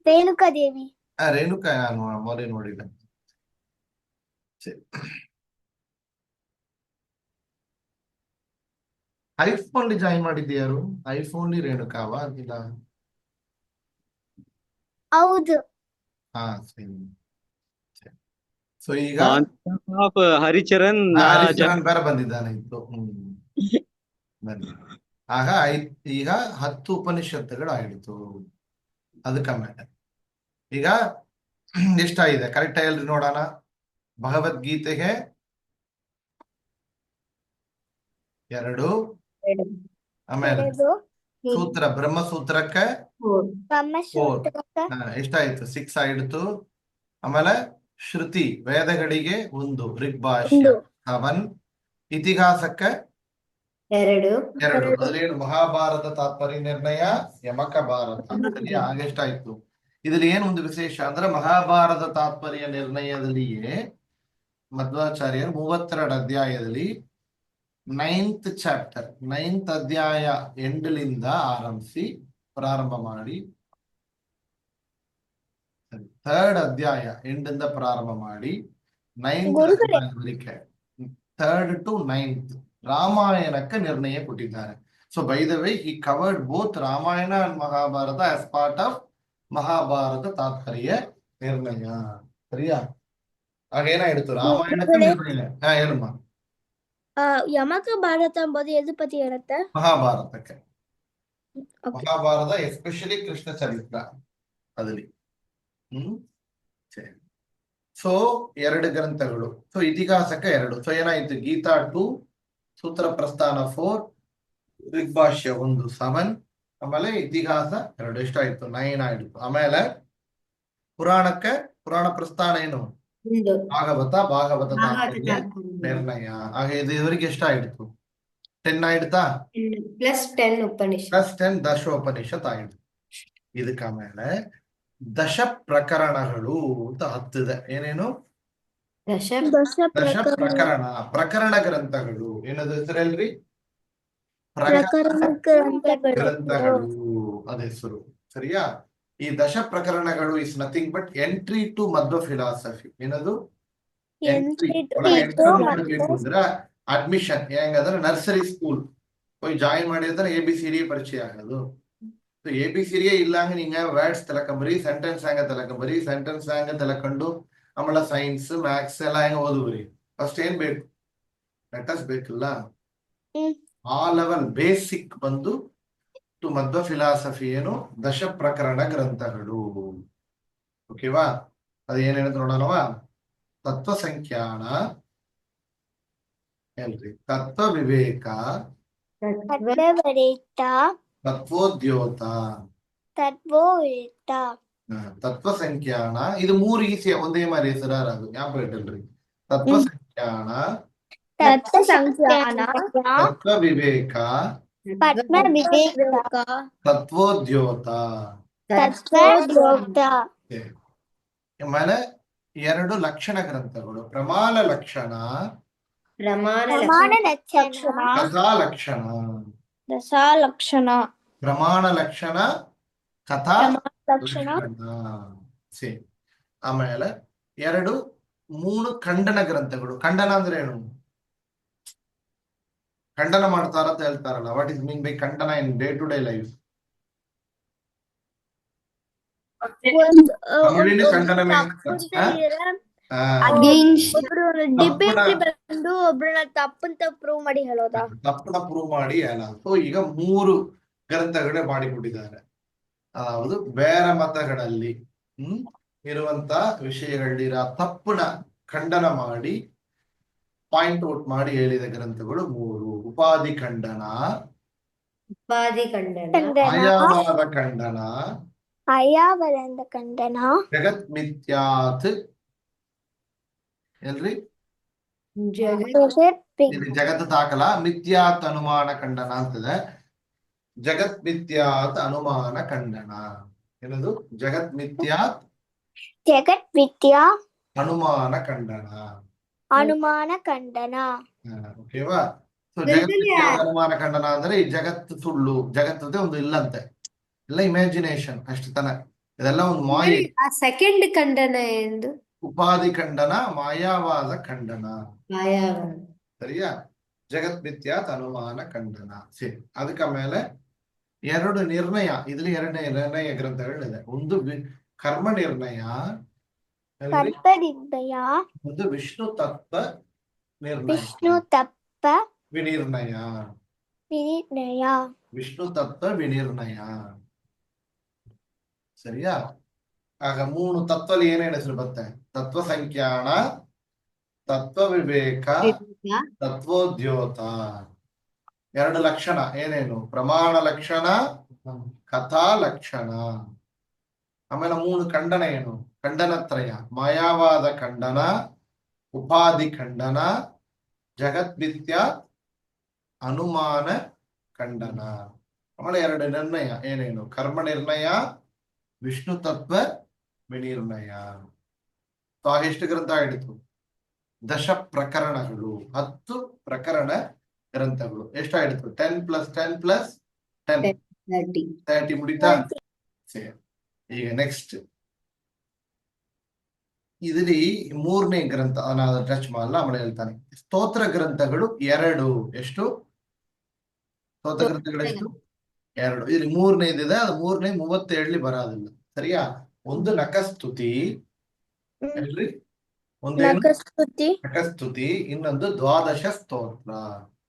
ರೇಣುಕಾದೇವಿ. ರೇಣುಕಾ ನಾನು ಮೊರೆ ನೋಡಿಲ್ಲ. ಐಫೋನ್ ಜಾಯಿನ್ ಮಾಡಿದ್ದೆ ಯಾರು? ಐಫೋನ್ ರೇಣುಕಾವ ಇಲ್ಲ? ಹೌದು. ಹಾ, ಸರಿ. ಸೊ ಈಗ ಹರಿಚರಣ್ ಹರಿಚರಣ್ ಬೇರೆ ಬಂದಿದ್ದಾನೆ ಇತ್ತು. ಬನ್ನಿ. ಆಗ ಈಗ 10 ಉಪನಿಷತ್ತುಗಳು ಆಯಿತು. ಅದಕ್ಕಮೇಲೆ ಈಗ ಎಷ್ಟಾಗಿದೆ ಕರೆಕ್ಟ್ ಎಲ್ರಿ ನೋಡೋಣ. ಭಗವದ್ಗೀತೆಗೆ 2, ಆಮೇಲೆ ಸೂತ್ರ ಬ್ರಹ್ಮಸೂತ್ರಕ್ಕೆ 4. ಎಷ್ಟಾಯ್ತು? 6 ಆಯ್ತು. ಆಮೇಲೆ ಶ್ರುತಿ ವೇದಗಳಿಗೆ 1, ಋಗ್ಭಾಷ್ಯ 7, ಇತಿಹಾಸಕ್ಕೆ 2. ಅದ್ರೇನು? ಮಹಾಭಾರತ ತಾತ್ಪರ್ಯ ನಿರ್ಣಯ, ಯಮಕ ಭಾರತ. ಸರಿಯಾ? ಎಷ್ಟಾಯ್ತು? ಇದ್ರಲ್ಲಿ ಏನು ಒಂದು ವಿಶೇಷ ಅಂದ್ರೆ ಮಹಾಭಾರತ ತಾತ್ಪರ್ಯ ನಿರ್ಣಯದಲ್ಲಿಯೇ ಮಧ್ವಾಚಾರ್ಯರು 32 ಅಧ್ಯಾಯದಲ್ಲಿ 9th ಚಾಪ್ಟರ್ 9th ಅಧ್ಯಾಯ ಎಂಡ್ಲಿಂದ ಆರಂಭಿಸಿ ಪ್ರಾರಂಭ ಮಾಡಿ 3rd ಅಧ್ಯಾಯ ಎಂಡಿಂದ ಪ್ರಾರಂಭ ಮಾಡಿ 9th ಅಧ್ಯಾಯಕ್ಕೆ 3rd to 9th ರಾಮಾಯಣಕ್ಕೆ ನಿರ್ಣಯ ಕೊಟ್ಟಿದ್ದಾರೆ. So by the way, he covered both Ramayana and Mahabharata as part of Mahabharata ತಾತ್ಪರ್ಯ ನಿರ್ಣಯ. ಸರಿಯಾ? ಆಗೇನಾಯ್ತು ರಾಮಾಯಣಕ್ಕೆ ನಿರ್ಣಯ. ಹೇಳಮ್ಮ. ಯಮಕ ಭಾರತ ಎಂಬುದು ಎದ್ರ ಪತಿ ಹೇಳುತ್ತೆ? ಮಹಾಭಾರತಕ್ಕೆ. Okay. ಮಹಾಭಾರತ ಎಸ್ಪೆಷಲಿ ಕೃಷ್ಣ ಚರಿತ್ರ ಅದಲ್ಲಿ. ಸರಿ. ಸೊ 2 ಗ್ರಂಥಗಳು. ಸೊ ಇತಿಹಾಸಕ್ಕೆ 2. ಸೊ ಏನಾಯ್ತು? ಗೀತಾ 2, ಸೂತ್ರ ಪ್ರಸ್ಥಾನ 4, ಋಗ್ಭಾಷ್ಯ 1 7, ಆಮೇಲೆ ಇತಿಹಾಸ 2. ಎಷ್ಟಾಯ್ತು? 9 ಆಯ್ತು. ಆಮೇಲೆ ಪುರಾಣ ಪ್ರಸ್ಥಾನ ಏನು? ಭಾಗವತ ತಾತ್ಪರ್ಯ ನಿರ್ಣಯ. ಆಗ ಇದುವರೆಗೆ ಎಷ್ಟಾಯ್ತು? 10 ಆಯ್ತಾ? +10 ಉಪನಿಷತ್. +10 ದಶೋಪನಿಷತ್ ಆಯ್ತು. ಇದಕ್ಕಾಮೇಲೆ ದಶ ಪ್ರಕರಣಗಳು ಅಂತ 10 ಇದೆ. ಏನೇನು? ದಶ ದಶ ಪ್ರಕರಣ ಗ್ರಂಥಗಳು. ಏನದು ಹೆಸರಲ್ರಿ? ಪ್ರಕರಣ ಗ್ರಂಥಗಳು ಅದ ಹೆಸರು. ಸರಿಯಾ? ಈ ದಶ ಪ್ರಕರಣಗಳು is nothing but entry to Madhva philosophy. ಏನದು? ಅಂದ್ರೆ ಅಡ್ಮಿಷನ್. ಹೆಂಗಂದ್ರೆ ನರ್ಸರಿ ಸ್ಕೂಲ್ ಹೋಗಿ ಜಾಯಿನ್ ಮಾಡಿದ್ರೆ ABCD ಪರಿಚಯ ಆಗೋದು. ABCD ಇಲ್ಲ ಹಂಗ ನಿಂಗ ವರ್ಡ್ಸ್ ತಲಕಂಬರಿ, ಸೆಂಟೆನ್ಸ್ ಹಂಗ ತಲಕಂಬರಿ, ಸೆಂಟೆನ್ಸ್ ಹಂಗ ತಲಕೊಂಡು ಆಮೇಲೆ ಸೈನ್ಸ್ ಮ್ಯಾಥ್ಸ್ ಎಲ್ಲ ಹೆಂಗ ಓದುವ್ರಿ. ಫಸ್ಟ್ ಏನ್ ಬೇಕು? ಲೆಟರ್ಸ್ ಬೇಕಲ್ಲ. ಆ ಲೆವೆಲ್ ಬೇಸಿಕ್ ಬಂದು ಟು ಮಧ್ವ ಫಿಲಾಸಫಿ ಏನು? ದಶ ಪ್ರಕರಣ ಗ್ರಂಥಗಳು. ಓಕೆವಾ? ಅದು ಏನೇನಂತ ನೋಡೋಣವಾ? ತತ್ವ ಸಂಖ್ಯಾನ, ಹೇಳ್ರಿ, ತತ್ವ ವಿವೇಕ, ತತ್ವೋದ್ಯೋತ, ತತ್ವ ಸಂಖ್ಯಾನ. ಇದು 3 ಈಸಿ ಒಂದೇ ಮಾರಿ ಹೆಸರಾರದು. ಯಾಕೆ ಇಟ್ಟಲ್ರಿ? ತತ್ವ ಸಂಖ್ಯಾನ, ತತ್ವ ವಿವೇಕ, ತತ್ವೋದ್ಯೋತ. ಆಮೇಲೆ 2 ಲಕ್ಷಣ ಗ್ರಂಥಗಳು. ಪ್ರಮಾಣ ಲಕ್ಷಣ, ಕಥಾ ಲಕ್ಷಣ. ಪ್ರಮಾಣ ಲಕ್ಷಣ, ಕಥಾ ಲಕ್ಷಣ. ಸೇಮ್. ಆಮೇಲೆ 3 ಖಂಡನ ಗ್ರಂಥಗಳು. ಖಂಡನ ಅಂದ್ರೆ ಏನು? ಖಂಡನ ಮಾಡ್ತಾರ ಅಂತ ಹೇಳ್ತಾರಲ್ಲ. ವಾಟ್ ಇಸ್ ಮೀನ್ ಬೈ ಖಂಡನ in day to day life? ಖಂಡನ ಒಬ್ರನ್ನ ತಪ್ಪಂತ ಪ್ರೂವ್ ಮಾಡಿ ಹೇಳೋದಾ? ತಪ್ಪನ ಪ್ರೂವ್ ಮಾಡಿ ಹೇಳೋದು. ಸೊ ಈಗ 3 ಗ್ರಂಥಗಳೇ ಮಾಡಿಕೊಟ್ಟಿದ್ದಾರೆ. ಅದಾವುದು ಬೇರೆ ಮತಗಳಲ್ಲಿ ಇರುವಂತ ವಿಷಯಗಳಿರ ತಪ್ಪನ ಖಂಡನ ಮಾಡಿ ಪಾಯಿಂಟ್ ಔಟ್ ಮಾಡಿ ಹೇಳಿದ ಗ್ರಂಥಗಳು 3. ಉಪಾಧಿ ಖಂಡನ, ಆಯಾವಾದ ಖಂಡನ, ಜಗತ್ ಮಿಥ್ಯಾತ್. ಎಲ್ರಿ? ಇಲ್ಲಿ ಜಗತ್ ತಾಕಲ ಮಿಥ್ಯಾತ್ ಅನುಮಾನ ಖಂಡನ ಅಂತದೆ. ಜಗತ್ ಮಿಥ್ಯಾತ್ ಅನುಮಾನ ಖಂಡನ. ಏನದು? ಜಗತ್ ಮಿಥ್ಯಾತ್ ಅನುಮಾನ ಖಂಡನ. ಓಕೆವಾ? ಸೊ ಜಗತ್ ಮಿಥ್ಯಾತ್ ಅನುಮಾನ ಖಂಡನ ಅಂದ್ರೆ ಈ ಜಗತ್ತು ಸುಳ್ಳು, ಜಗತ್ತದೇ ಒಂದು ಇಲ್ಲಂತೆ, ಎಲ್ಲ ಇಮ್ಯಾಜಿನೇಷನ್ ಅಷ್ಟು ತನ. ಇದೆಲ್ಲ ಒಂದು ಮಾಯೆ. ಸೆಕೆಂಡ್ ಖಂಡನ ಎಂದು ಉಪಾಧಿ ಖಂಡನ, ಮಾಯಾವಾದ ಖಂಡನ. ಸರಿಯಾ? ಜಗತ್ ಮಿಥ್ಯಾತ್ ಅನುಮಾನ ಖಂಡನ. ಸರಿ. ಅದಕ್ಕ ಮೇಲೆ 2 ನಿರ್ಣಯ. ಇದ್ರಲ್ಲಿ 2 ನಿರ್ಣಯ ಗ್ರಂಥಗಳಿದೆ. ಒಂದು ಕರ್ಮ ನಿರ್ಣಯ, ಒಂದು ವಿಷ್ಣು ತತ್ವ ವಿನಿರ್ಣಯ. ವಿಷ್ಣು ತತ್ವ ವಿನಿರ್ಣಯ. ಸರಿಯಾ? ಆಗ 3 ತತ್ವಲ್ಲಿ ಏನೇನು ಹೆಸರು ಬರುತ್ತೆ? ತತ್ವ ಸಂಖ್ಯಾನ, ತತ್ವ ವಿವೇಕ, ತತ್ವೋದ್ಯೋತ. 2 ಲಕ್ಷಣ ಏನೇನು? ಪ್ರಮಾಣ ಲಕ್ಷಣ, ಕಥಾ ಲಕ್ಷಣ. ಆಮೇಲೆ 3 ಖಂಡನ ಏನು? ಖಂಡನತ್ರಯ. ಮಾಯಾವಾದ ಖಂಡನ, ಉಪಾಧಿ ಖಂಡನ, ಜಗತ್ ಮಿಥ್ಯಾ ಅನುಮಾನ ಖಂಡನ. ಆಮೇಲೆ 2 ನಿರ್ಣಯ ಏನೇನು? ಕರ್ಮ ನಿರ್ಣಯ, ವಿಷ್ಣು ತತ್ವ ವಿನಿರ್ಣಯ. ಎಷ್ಟು ಗ್ರಂಥ ಹಿಡಿತು? ದಶ ಪ್ರಕರಣಗಳು, 10 ಪ್ರಕರಣ ಗ್ರಂಥಗಳು. ಎಷ್ಟಾಯಿತು? 10 + 10 + 10 30 ಮುಡಿತಾ? ಸರಿ. ಈಗ ನೆಕ್ಸ್ಟ್ ಇದರಲ್ಲಿ 3ನೇ ಗ್ರಂಥ ನಾನು ಟಚ್ ಮಾಡಲ್ಲ, ಆಮೇಲೆ ಹೇಳ್ತಾನೆ. ಸ್ತೋತ್ರ ಗ್ರಂಥಗಳು 2. ಎಷ್ಟು? ಸ್ತೋತ್ರ ಗ್ರಂಥಗಳೆಷ್ಟು? 2. ಇಲ್ಲಿ 3ನೇದಿದೆ, ಅದು 3ನೇ 37 ಬರೋದಿಲ್ಲ. ಸರಿಯಾ? ಒಂದು ನಖಸ್ತುತಿ, ಹೇಳ್ರಿ. ಒಂದೇನು ನಖಸ್ತುತಿ, ನಖಸ್ತುತಿ, ಇನ್ನೊಂದು ದ್ವಾದಶ ಸ್ತೋತ್ರ.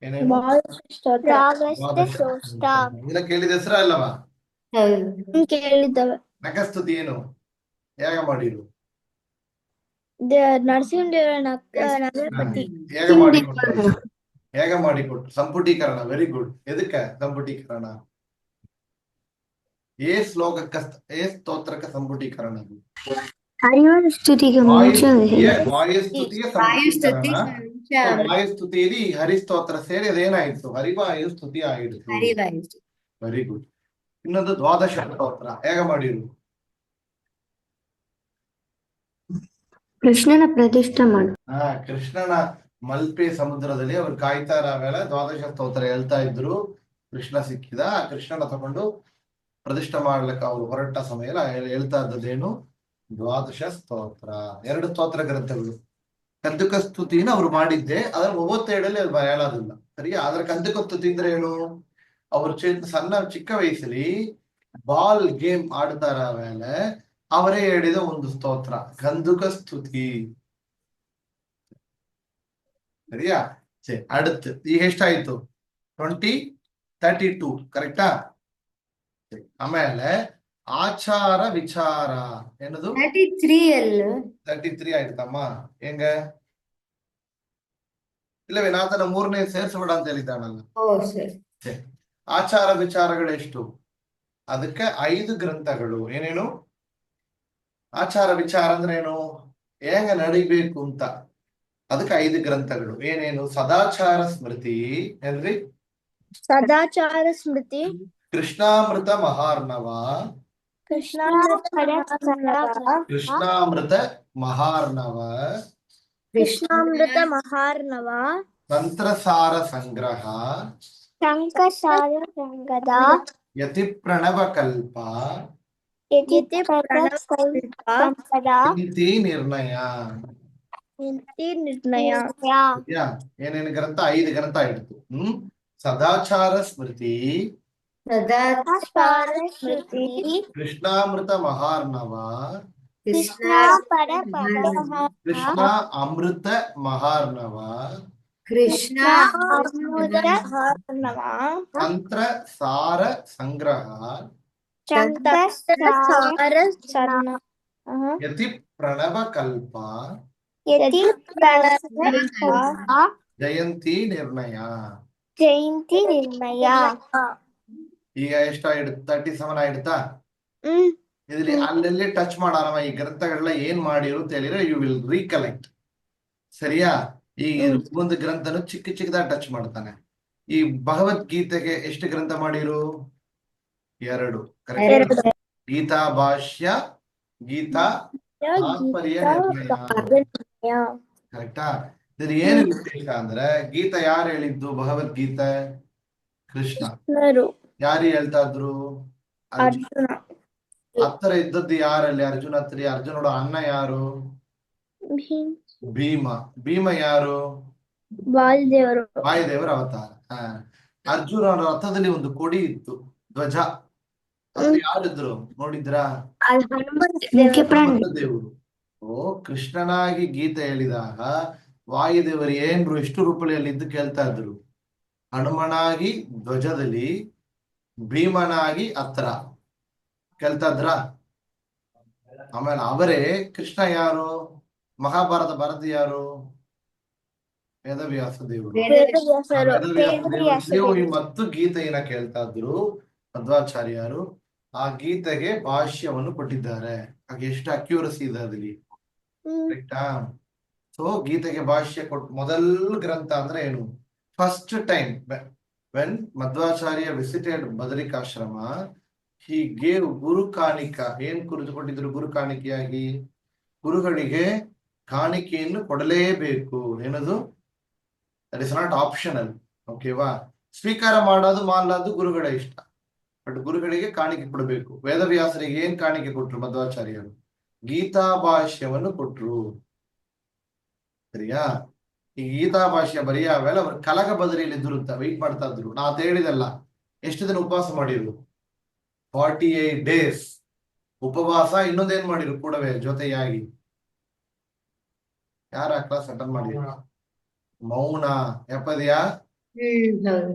ಏನೇನು? ರಾಗಸ್ತೆ ದ್ವಾದಶ ಸ್ತೋತ್ರ. ಇದನ್ನ ಕೇಳಿದ ಹೆಸರ ಅಲ್ಲವಾ? ಹೌದು. ಕೇಳಿದ್ದವೆ. ನಖಸ್ತುತಿ ಏನು? ಹೇಗ ಮಾಡಿರು? ನರಸಿಂಹದೇವರ ನಗರಪತಿ. ಹೇಗ ಮಾಡಿಕೊಟ್ರು? ಹೇಗ ಮಾಡಿಕೊಟ್ರು? ಸಂಪುಟೀಕರಣ. Very good. ಎದಕ್ಕ ಸಂಪುಟೀಕರಣ? ಏ ಶ್ಲೋಕಕ್ಕ ಏ ಸ್ತೋತ್ರಕ್ಕ ಸಂಪುಟೀಕರಣ? ಹರಿವರ ಸ್ತುತಿಗೆ ಮುಂಚೆ ವಾಯುಸ್ತುತಿಗೆ ವಾಯುಸ್ತುತಿ ಸಂಪುಟೀಕರಣ. ವಾಯುಸ್ತುತಿಯಲ್ಲಿ ಹರಿಸ್ತೋತ್ರ ಸೇರಿ ಅದೇನಾಯ್ತು? ಹರಿವಾಯು ಸ್ತುತಿ ಆಯಿತು. ಹರಿವಾಯು. Very good. ಇನ್ನೊಂದು ದ್ವಾದಶ ಸ್ತೋತ್ರ ಹೇಗ ಮಾಡಿರು? ಕೃಷ್ಣನ ಪ್ರತಿಷ್ಠೆ ಮಾಡು. ಕೃಷ್ಣನ ಮಲ್ಪೆ ಸಮುದ್ರದಲ್ಲಿ ಅವ್ರು ಕಾಯ್ತಾ ಇರೋ ಮೇಲೆ ದ್ವಾದಶ ಸ್ತೋತ್ರ ಹೇಳ್ತಾ ಇದ್ರು. ಕೃಷ್ಣ ಸಿಕ್ಕಿದ. ಆ ಕೃಷ್ಣನ ತಗೊಂಡು ಪ್ರತಿಷ್ಠೆ ಮಾಡ್ಲಿಕ್ಕೆ ಅವ್ರು ಹೊರಟ ಸಮಯ ಹೇಳ್ತಾ ಇದ್ದದ್ದೇನು? ದ್ವಾದಶ ಸ್ತೋತ್ರ. 2 ಸ್ತೋತ್ರ ಗ್ರಂಥಗಳು. ಕಂದುಕ ಸ್ತುತಿನ ಅವ್ರು ಮಾಡಿದ್ದೆ, ಅದ್ರ 37 ಅದು ಹೇಳೋದಿಲ್ಲ. ಸರಿಯಾ? ಆದ್ರೆ ಕಂದುಕ ಸ್ತುತಿ ಅಂದ್ರೆ ಏನು? ಅವ್ರು ಸಣ್ಣ ಚಿಕ್ಕ ವಯಸ್ಸಲ್ಲಿ ಬಾಲ್ ಗೇಮ್ ಆಡ್ತಾ ಇರೋ ಮೇಲೆ ಅವರೇ ಹೇಳಿದ ಒಂದು ಸ್ತೋತ್ರ ಕಂದುಕ ಸ್ತುತಿ. ಸರಿಯಾ? ಸರಿ, அடுத்து ಈಗ ಎಷ್ಟಾಯ್ತು? 32 ಕರೆಕ್ಟಾ? ಆಮೇಲೆ ಆಚಾರ ವಿಚಾರ ಏನದು? 33 ಅಲ್ಲ? 33 ಆಯ್ತಮ್ಮ. ಹೆಂಗ? ಇಲ್ಲವೇ ನಾತನ 3ನೇ ಸೇರ್ಸ್ಬೇಡ ಅಂತ ಹೇಳಿದ್ದಾನಲ್ಲ. ಓ ಸರ್. ಸರಿ. ಆಚಾರ ವಿಚಾರಗಳು ಎಷ್ಟು? ಅದಕ್ಕೆ 5 ಗ್ರಂಥಗಳು. ಏನೇನು? ಆಚಾರ ವಿಚಾರ ಅಂದ್ರೆ ಏನು? ಹೆಂಗ ನಡಿಬೇಕು ಅಂತ. ಅದಕ್ಕೆ 5 ಗ್ರಂಥಗಳು. ಏನೇನು? ಸದಾಚಾರ ಸ್ಮೃತಿ ಏನ್ರಿ? ಸದಾಚಾರ ಸ್ಮೃತಿ, ಕೃಷ್ಣಾಮೃತ ಮಹಾರ್ಣವ, ಕೃಷ್ಣಾಮೃತ ಮಹಾರ್ಣವ, ಕೃಷ್ಣಾಮೃತ ಮಹಾರ್ಣವ, ತಂತ್ರಸಾರ ಸಂಗ್ರಹ, ಶಂಕಸಾರ ಸಂಗದ, ಯತಿ ಪ್ರಣವ ಕಲ್ಪ, ಯತಿ ಪ್ರಣವ ನೀತಿ ನಿರ್ಣಯ. ನೀತಿ ನಿರ್ಣಯ. ಏನೇನು ಗ್ರಂಥ? 5 ಗ್ರಂಥ ಇಡ್ತು. ಸದಾಚಾರ ಸ್ಮೃತಿ, ಸದಾಚಾರ ಸ್ಮೃತಿ, ಕೃಷ್ಣಾಮೃತ ಮಹಾರ್ಣವ, ಕೃಷ್ಣ ಕೃಷ್ಣ ಅಮೃತ ಮಹಾರ್ಣವ, ಕೃಷ್ಣ ಅಮೃತ ಮಹಾರ್ಣವ, ತಂತ್ರ ಸಾರ ಸಂಗ್ರಹ, ಶಂಕಸಾರ ಸಂಗ್ರಹ, ಯತಿ ಪ್ರಣವ ಕಲ್ಪ, ಯತಿ ಪ್ರಣವ, ಜಯಂತಿ ನಿರ್ಣಯ. ಜಯಂತಿ ನಿರ್ಣಯ. ಈಗ ಎಷ್ಟಾಗಿಡುತ್ತೆ? 37 ಆಗಿಡುತ್ತಾ? ಇದ್ರಲ್ಲಿ ಅಲ್ಲೆಲ್ಲಿ ಟಚ್ ಮಾಡೋಣ. ಈ ಗ್ರಂಥಗಳೆಲ್ಲ ಏನ್ ಮಾಡಿರು ಅಂತ ಹೇಳಿದ್ರೆ ಯು ವಿಲ್ ರೀಕಲೆಕ್ಟ್. ಸರಿಯಾ? ಈ ಒಂದು ಗ್ರಂಥನು ಚಿಕ್ಕ ಚಿಕ್ಕದಾಗಿ ಟಚ್ ಮಾಡ್ತಾನೆ. ಈ ಭಗವದ್ಗೀತೆಗೆ ಎಷ್ಟು ಗ್ರಂಥ ಮಾಡಿರು? 2. ಕರೆಕ್ಟ್. ಗೀತಾ ಭಾಷ್ಯ, ಗೀತಾ ತಾತ್ಪರ್ಯ ನಿರ್ಣಯ. ಕರೆಕ್ಟಾ? ಇದ್ರ ಏನು ವಿಶೇಷ ಅಂದ್ರೆ ಗೀತಾ ಯಾರು ಹೇಳಿದ್ದು? ಭಗವದ್ಗೀತೆ ಕೃಷ್ಣ. ಯಾರು ಹೇಳ್ತಾ ಇದ್ರು? ಅರ್ಜುನ. ಹತ್ರ ಇದ್ದದ್ದು ಯಾರಲ್ಲಿ? ಅರ್ಜುನ ಹತ್ರ. ಅರ್ಜುನೋಡ ಅಣ್ಣ ಯಾರು? ಭೀಮ. ಭೀಮ ಯಾರು? ವಾಯುದೇವರ ಅವತಾರ. ಅರ್ಜುನ ರಥದಲ್ಲಿ ಒಂದು ಕೊಡಿ ಇತ್ತು, ಧ್ವಜ. ಅದು ಯಾರಿದ್ರು ನೋಡಿದ್ರಾ? ದೇವರು. ಓ, ಕೃಷ್ಣನಾಗಿ ಗೀತೆ ಹೇಳಿದಾಗ ವಾಯುದೇವರು ಏನ್ರು ಎಷ್ಟು ರೂಪದಲ್ಲಿ ಇದ್ದು ಕೇಳ್ತಾ ಇದ್ರು? ಹನುಮನಾಗಿ ಧ್ವಜದಲ್ಲಿ, ಭೀಮನಾಗಿ ಹತ್ರ ಕೇಳ್ತಾ ಇದ್ರ. ಆಮೇಲೆ ಅವರೇ ಕೃಷ್ಣ ಯಾರು? ಮಹಾಭಾರತ ಭಾರತಿ ಯಾರು? ವೇದವ್ಯಾಸ ದೇವರು. ದೇವರು ಮತ್ತು ಗೀತೆಯನ್ನ ಕೇಳ್ತಾ ಇದ್ರು ಮಧ್ವಾಚಾರ್ಯರು. ಆ ಗೀತೆಗೆ ಭಾಷ್ಯವನ್ನು ಕೊಟ್ಟಿದ್ದಾರೆ. ಹಾಗೆ ಎಷ್ಟು ಅಕ್ಯೂರಸಿ ಇದೆ ಅದಲ್ಲಿ. ಕರೆಕ್ಟಾ? ಸೊ ಗೀತೆಗೆ ಭಾಷ್ಯ ಕೊಟ್ಟು ಮೊದಲ ಗ್ರಂಥ ಅಂದ್ರೆ ಏನು? First time when Madhvacharya visited Badarikashrama, he gave ಗುರು ಕಾಣಿಕ. ಏನ್ ಕುರಿತುಕೊಂಡಿದ್ರು ಗುರು ಕಾಣಿಕೆಯಾಗಿ? ಗುರುಗಳಿಗೆ ಕಾಣಿಕೆಯನ್ನು ಕೊಡಲೇಬೇಕು. ಏನದು? That is not optional. ಓಕೆವಾ? ಸ್ವೀಕಾರ ಮಾಡೋದು ಮಾಡಲಾದು ಗುರುಗಳ ಇಷ್ಟ. ಬಟ್ ಗುರುಗಳಿಗೆ ಕಾಣಿಕೆ ಕೊಡಬೇಕು. ವೇದವ್ಯಾಸರಿಗೆ ಏನ್ ಕಾಣಿಕೆ ಕೊಟ್ರು ಮಧ್ವಾಚಾರ್ಯರು? ಗೀತಾ ಭಾಷ್ಯವನ್ನು ಕೊಟ್ರು. ಸರಿಯಾ? ಈ ಗೀತಾ ಭಾಷ್ಯ ಬರೆಯಾವೇಳೆ ಅವ್ರು ಕಲಗ ಬದರಿಯಲ್ಲಿ ಇದ್ರು, ವೆಯ್ಟ್ ಮಾಡ್ತಾ ಇದ್ರು. ನಾ ಅದ್ ಹೇಳಿದಲ್ಲ, ಎಷ್ಟು ದಿನ ಉಪವಾಸ ಮಾಡಿರು? 48 days ಉಪವಾಸ. ಇನ್ನೊಂದೇನ್ ಮಾಡಿರು ಕೂಡವೇ ಜೊತೆಯಾಗಿ? ಯಾರ ಕ್ಲಾಸ್ ಅಟೆಂಡ್ ಮಾಡಿದ್ರು? ಮೌನ. ಯಪದ್ಯಾ? ಹೌದು.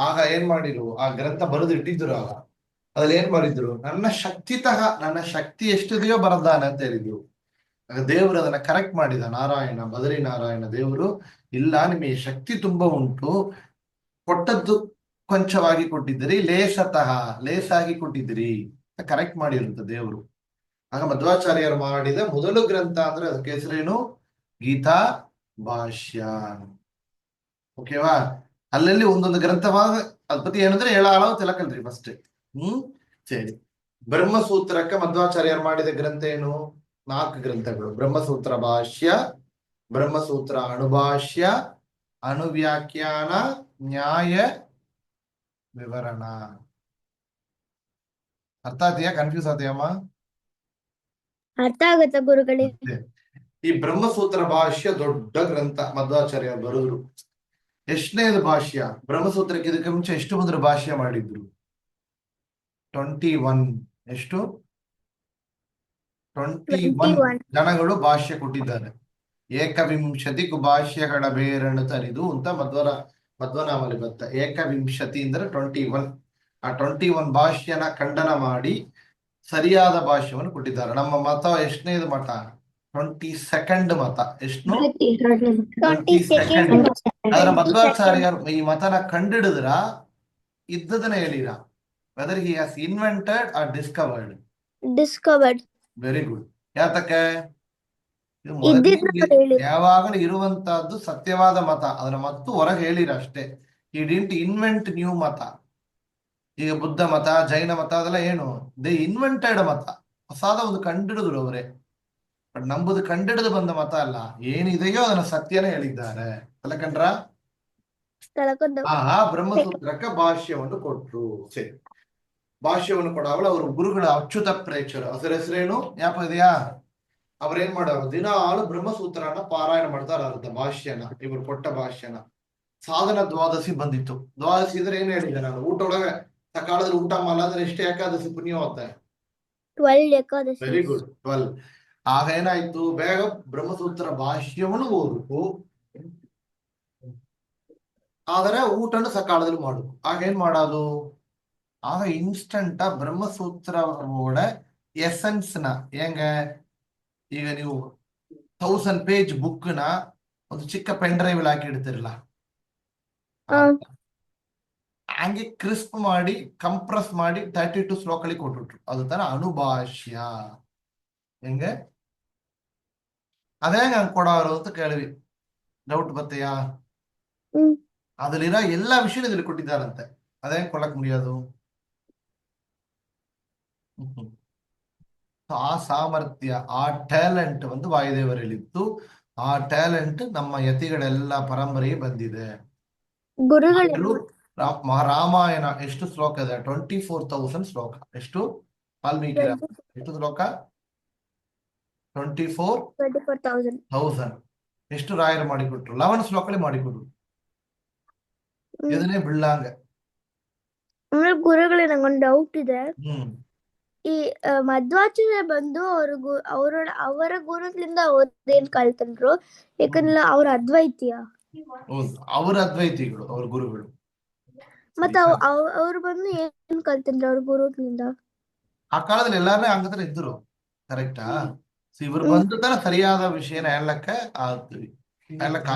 ಆಗ ಏನ್ ಮಾಡಿರು? ಆ ಗ್ರಂಥ ಬರೆದು ಇಟ್ಟಿದ್ರು. ಆಗ ಅದ್ರಲ್ಲಿ ಏನ್ ಮಾಡಿದ್ರು? ನನ್ನ ಶಕ್ತಿ ಎಷ್ಟಿದೆಯೋ ಬರದಾನೆ ಅಂತ ಹೇಳಿದ್ರು. ಆಗ ದೇವರು ಅದನ್ನ ಕರೆಕ್ಟ್ ಮಾಡಿದ. ನಾರಾಯಣ, ಬದರಿ ನಾರಾಯಣ ದೇವರು, ಇಲ್ಲ ನಿಮಗೆ ಶಕ್ತಿ ತುಂಬಾ ಉಂಟು, ಕೊಟ್ಟದ್ದು ಕೊಂಚವಾಗಿ ಕೊಟ್ಟಿದ್ದೀರಿ, ಲೇಸಾಗಿ ಕೊಟ್ಟಿದ್ದೀರಿ ಕರೆಕ್ಟ್ ಮಾಡಿರುತ್ತೆ ದೇವರು. ಆಗ ಮಧ್ವಾಚಾರ್ಯರು ಮಾಡಿದ ಮೊದಲು ಗ್ರಂಥ ಅಂದ್ರೆ ಅದಕ್ಕೆ ಹೆಸರೇನು? ಗೀತಾ ಭಾಷ್ಯ. ಓಕೆವಾ? ಅಲ್ಲಲ್ಲಿ ಒಂದೊಂದು ಗ್ರಂಥವಾಗ ಅದ್ ಪತಿ ಏನಂದ್ರೆ ಹೇಳಾಳವ ತಿಲಕಲ್ರಿ ಫಸ್ಟ್. ಸರಿ. ಬ್ರಹ್ಮಸೂತ್ರಕ್ಕೆ ಮಧ್ವಾಚಾರ್ಯರು ಮಾಡಿದ ಗ್ರಂಥ ಏನು? 4 ಗ್ರಂಥಗಳು: ಬ್ರಹ್ಮಸೂತ್ರ ಭಾಷ್ಯ, ಬ್ರಹ್ಮಸೂತ್ರ ಅಣುಭಾಷ್ಯ, ಅಣುವ್ಯಾಖ್ಯಾನ, ನ್ಯಾಯ ವಿವರಣ. ಅರ್ಥ ಆತೀಯಾ? ಕನ್ಫ್ಯೂಸ್ ಆತೀಯಮ್ಮ? ಅರ್ಥ ಆಗುತ್ತಾ ಗುರುಗಳಿಗೆ? ಈ ಬ್ರಹ್ಮಸೂತ್ರ ಭಾಷ್ಯ ದೊಡ್ಡ ಗ್ರಂಥ ಮಧ್ವಾಚಾರ್ಯ ಬರೆದ್ರು. ಎಷ್ಟನೇದು ಭಾಷ್ಯ? ಬ್ರಹ್ಮಸೂತ್ರಕ್ಕೆ ಇದಕ್ಕೆ ಮುಂಚೆ ಎಷ್ಟು ಬಂದ್ರು ಭಾಷ್ಯ ಮಾಡಿದ್ರು? 21. ಎಷ್ಟು? 21 ಜನಗಳು ಭಾಷ್ಯ ಕೊಟ್ಟಿದ್ದಾರೆ. ಏಕವಿಂಶತಿಗೂ ಭಾಷ್ಯಗಳ ಬೇರನ್ನು ತರಿದು ಅಂತ ಮಧ್ವನಾಮಲ್ಲಿ ಬತ್ತ. ಏಕವಿಂಶತಿ ಅಂದ್ರೆ 21. ಆ 21 ಭಾಷ್ಯನ ಖಂಡನ ಮಾಡಿ ಸರಿಯಾದ ಭಾಷ್ಯವನ್ನು ಕೊಟ್ಟಿದ್ದಾರೆ. ನಮ್ಮ ಮತ ಎಷ್ಟನೇದು ಮತ? 22nd ಮತ. ಎಷ್ಟು? 22nd. ಅದರ ಮಧ್ವಾಚಾರ್ಯರು ಈ ಮತನ ಕಂಡಿಡಿದ್ರ ಇದ್ದದನ್ನ ಹೇಳಿರ. Whether he has invented or discovered. Very good. ಯಾತಕ್ಕೆ? ಯಾವಾಗಲೂ ಇರುವಂತಹದ್ದು ಸತ್ಯವಾದ ಮತ, ಅದನ್ನ ಮತ್ತು ಹೊರಗೆ ಹೇಳಿರ ಅಷ್ಟೇ. ಈ ಡಿಂಟ್ ಇನ್ವೆಂಟ್ ನ್ಯೂ ಮತ. ಈಗ ಬುದ್ಧ ಮತ, ಜೈನ ಮತ ಅದೆಲ್ಲ ಏನು? ದೇ ಇನ್ವೆಂಟೆಡ್ ಮತ, ಹೊಸಾದ ಒಂದು ಕಂಡಿಡಿದ್ರು ಅವರೇ. ಬಟ್ ನಂಬುದು ಕಂಡಿಡಿದು ಬಂದ ಮತ ಅಲ್ಲ. ಏನಿದೆಯೋ ಅದನ್ನ ಸತ್ಯನೇ ಹೇಳಿದ್ದಾರೆ. ತಲಕಂಡ್ರ? ಆ ಬ್ರಹ್ಮಸೂತ್ರಕ್ಕೆ ಭಾಷ್ಯವನ್ನು ಕೊಟ್ರು. ಸರಿ, ಭಾಷ್ಯವನ್ನು ಕೊಡಾವಳು ಅವರು ಗುರುಗಳ ಅಚ್ಯುತ ಪ್ರೇಕ್ಷರು. ಅದರ ಹೆಸರೇನು? ಇದೆಯಾ? ಅವ್ರೇನ್ ಮಾಡೋರು? ದಿನಾಲು ಬ್ರಹ್ಮಸೂತ್ರನ ಪಾರಾಯಣ ಮಾಡ್ತಾರ. ಅರ್ಧ ಭಾಷ್ಯನ, ಇವರು ಕೊಟ್ಟ ಭಾಷ್ಯನ. ಸಾಧನ ದ್ವಾದಶಿ ಬಂದಿತ್ತು. ದ್ವಾದಶಿ ಅಂದ್ರೆ ಏನ್ ಹೇಳಿದೆ ನಾನು? ಊಟ ಒಳಗೆ ಸಕಾಲದಲ್ಲಿ ಊಟ ಮಾಡಲಾದ್ರೆ ಎಷ್ಟು ಏಕಾದಶಿ ಪುಣ್ಯ ಹೋಗ್ತಾರೆ? 12 ಏಕಾದಶಿ. Very good, 12. ಆಗ ಏನಾಯ್ತು? ಬೇಗ ಬ್ರಹ್ಮಸೂತ್ರ ಭಾಷ್ಯವನ್ನು ಓದಬೇಕು, ಆದರೆ ಊಟನು ಸಕಾಲದಲ್ಲಿ ಮಾಡಬೇಕು. ಆಗ ಏನ್ ಮಾಡೋದು? ಆಗ ಇನ್ಸ್ಟಂಟ್ ಬ್ರಹ್ಮಸೂತ್ರ ಎಸೆನ್ಸ್ ನ ಹೆಂಗ? ಈಗ ನೀವು 1000 page ಬುಕ್ ನ ಒಂದು ಚಿಕ್ಕ ಪೆನ್ ಡ್ರೈವ್ ಹಾಕಿ ಇಡ್ತಿರಲ್ಲ, ಹಂಗೆ ಕ್ರಿಸ್ಪ್ ಮಾಡಿ ಕಂಪ್ರೆಸ್ ಮಾಡಿ 32 ಶ್ಲೋಕಲ್ಲಿ ಕೊಟ್ಬಿಟ್ರು. ಅದು ತರ ಅನುಭಾಷ್ಯ. ಹೆಂಗೆ? ಅದೇ ಹಂಗೆ ಕೊಡೋರು ಅಂತ ಕೇಳಿವಿ. ಡೌಟ್ ಬತ್ತೆಯಾ? ಅದ್ರಲ್ಲಿರೋ ಎಲ್ಲಾ ವಿಷಯ ಇದ್ರಲ್ಲಿ ಕೊಟ್ಟಿದ್ದಾರಂತೆ. ಅದೇ ಕೊಡಕ್ ಮುಗಿಯೋದು? ಆ ಸಾಮರ್ಥ್ಯ, ಆ ಟ್ಯಾಲೆಂಟ್ ಒಂದು ವಾಯುದೇವರಲ್ಲಿತ್ತು. ಆ ಟ್ಯಾಲೆಂಟ್ ನಮ್ಮ ಯತಿಗಳೆಲ್ಲ ಪರಂಪರೆಗೆ ಬಂದಿದೆ. ಗುರುಗಳು ರಾಮಾಯಣ ಎಷ್ಟು ಶ್ಲೋಕ ಇದೆ? 24,000 ಶ್ಲೋಕ. ಎಷ್ಟು? ವಾಲ್ಮೀಕಿ ಎಷ್ಟು ಶ್ಲೋಕ? 24,000. ಎಷ್ಟು ರಾಯರು ಮಾಡಿಕೊಟ್ರು? 11 ಶ್ಲೋಕಲ್ಲಿ ಮಾಡಿಕೊಟ್ರು. ಇದನ್ನೇ ಬಿಳ್ಳಾಂಗ. ಗುರುಗಳೇ, ನಂಗೊಂದು ಡೌಟ್ ಇದೆ. ಈ ಮಧ್ವಾಚಾರ್ಯ ಬಂದು ಅವರ ಗುರುಗಳಿಂದ ಅವ್ರದೇನ್ ಕಲ್ತಂದ್ರು? ಯಾಕಂದ್ರೆ ಅವ್ರ ಅದ್ವೈತಿಯ. ಹೌದು, ಅವ್ರ ಅದ್ವೈತಿಗಳು, ಅವ್ರ ಗುರುಗಳು. ಮತ್ತ ಅವ್ರು ಬಂದು ಏನ್ ಕಲ್ತಂದ್ರು ಅವ್ರ ಗುರುಗಳಿಂದ? ಆ ಕಾಲದಲ್ಲಿ ಎಲ್ಲಾರೇ ಹಂಗತ್ರ ಇದ್ರು. ಕರೆಕ್ಟಾ? ಇವ್ರು ಬಂದು ತರ ಸರಿಯಾದ ವಿಷಯನ ಹೇಳಕ್ಕೆ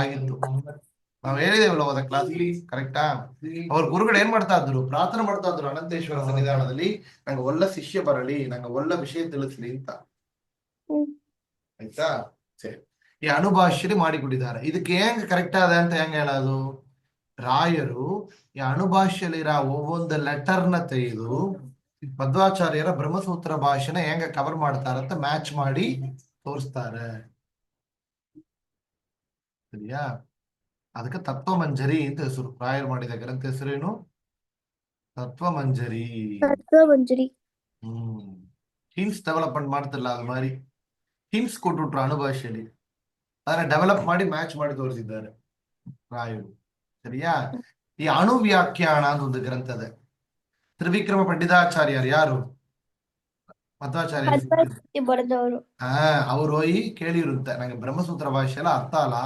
ಆಗಿತ್ತು. ನಾವ್ ಹೇಳಿದೇವಲ್ಲ ಹೋದ ಕ್ಲಾಸಲ್ಲಿ. ಕರೆಕ್ಟಾ? ಅವ್ರ ಗುರುಗಳು ಏನ್ ಮಾಡ್ತಾ ಇದ್ರು? ಪ್ರಾರ್ಥನೆ ಮಾಡ್ತಾ ಇದ್ರು ಅನಂತೇಶ್ವರ ಸನ್ನಿಧಾನದಲ್ಲಿ, ನಂಗೆ ಒಳ್ಳೆ ಶಿಷ್ಯ ಬರಲಿ, ನಂಗೆ ಒಳ್ಳೆ ವಿಷಯ ತಿಳಿಸ್ಲಿ ಅಂತ. ಆಯ್ತಾ? ಸರಿ. ಈ ಅಣುಭಾಷ್ಯದಲ್ಲಿ ಮಾಡಿಕೊಟ್ಟಿದ್ದಾರೆ. ಇದಕ್ಕೆ ಹೆಂಗ್ ಕರೆಕ್ಟ್ ಆದ ಅಂತ ಹೆಂಗ್ ಹೇಳೋದು? ರಾಯರು ಈ ಅಣುಭಾಷ್ಯಲ್ಲಿರೋ ಒவ்வೊಂದು ಲೆಟರ್ನ ತೆಗೆದು ಮಧ್ವಾಚಾರ್ಯರ ಬ್ರಹ್ಮಸೂತ್ರ ಭಾಷೆನ ಹೆಂಗ ಕವರ್ ಮಾಡ್ತಾರಂತ ಮ್ಯಾಚ್ ಮಾಡಿ ತೋರಿಸ್ತಾರೆ. ಸರಿಯಾ? ಅದಕ್ಕೆ ತತ್ವಮಂಜರಿ ಅಂತ ಹೆಸರು. ರಾಯರು ಮಾಡಿದ ಗ್ರಂಥ ಹೆಸರೇನು? ತತ್ವಮಂಜರಿ. ಹಿಂಟ್ಸ್ ಡೆವಲಪ್ಮೆಂಟ್ ಮಾಡ್ತಿಲ್ಲ, ಅದು ಮಾರಿ ಹಿಂಟ್ಸ್ ಕೊಟ್ಬಿಟ್ರು ಅಣುಭಾಷೆಯಲ್ಲಿ. ಅದನ್ನ ಡೆವಲಪ್ ಮಾಡಿ ಮ್ಯಾಚ್ ಮಾಡಿ ತೋರಿಸಿದ್ದಾರೆ ರಾಯರು. ಸರಿಯಾ? ಈ ಅಣು ವ್ಯಾಖ್ಯಾನ ಅಂತ ಒಂದು ಗ್ರಂಥ ಇದೆ. ತ್ರಿವಿಕ್ರಮ ಪಂಡಿತಾಚಾರ್ಯರು ಯಾರು? ಮಧ್ವಾಚಾರ್ಯರು. ಮಧ್ವಾಚಾರ್ಯ ಬರೆದವರು. ಅವ್ರು ಹೋಗಿ ಕೇಳಿರುತ್ತೆ, ನಂಗೆ ಬ್ರಹ್ಮಸೂತ್ರ ಭಾಷೆ ಎಲ್ಲ ಅರ್ಥ ಅಲ್ಲ,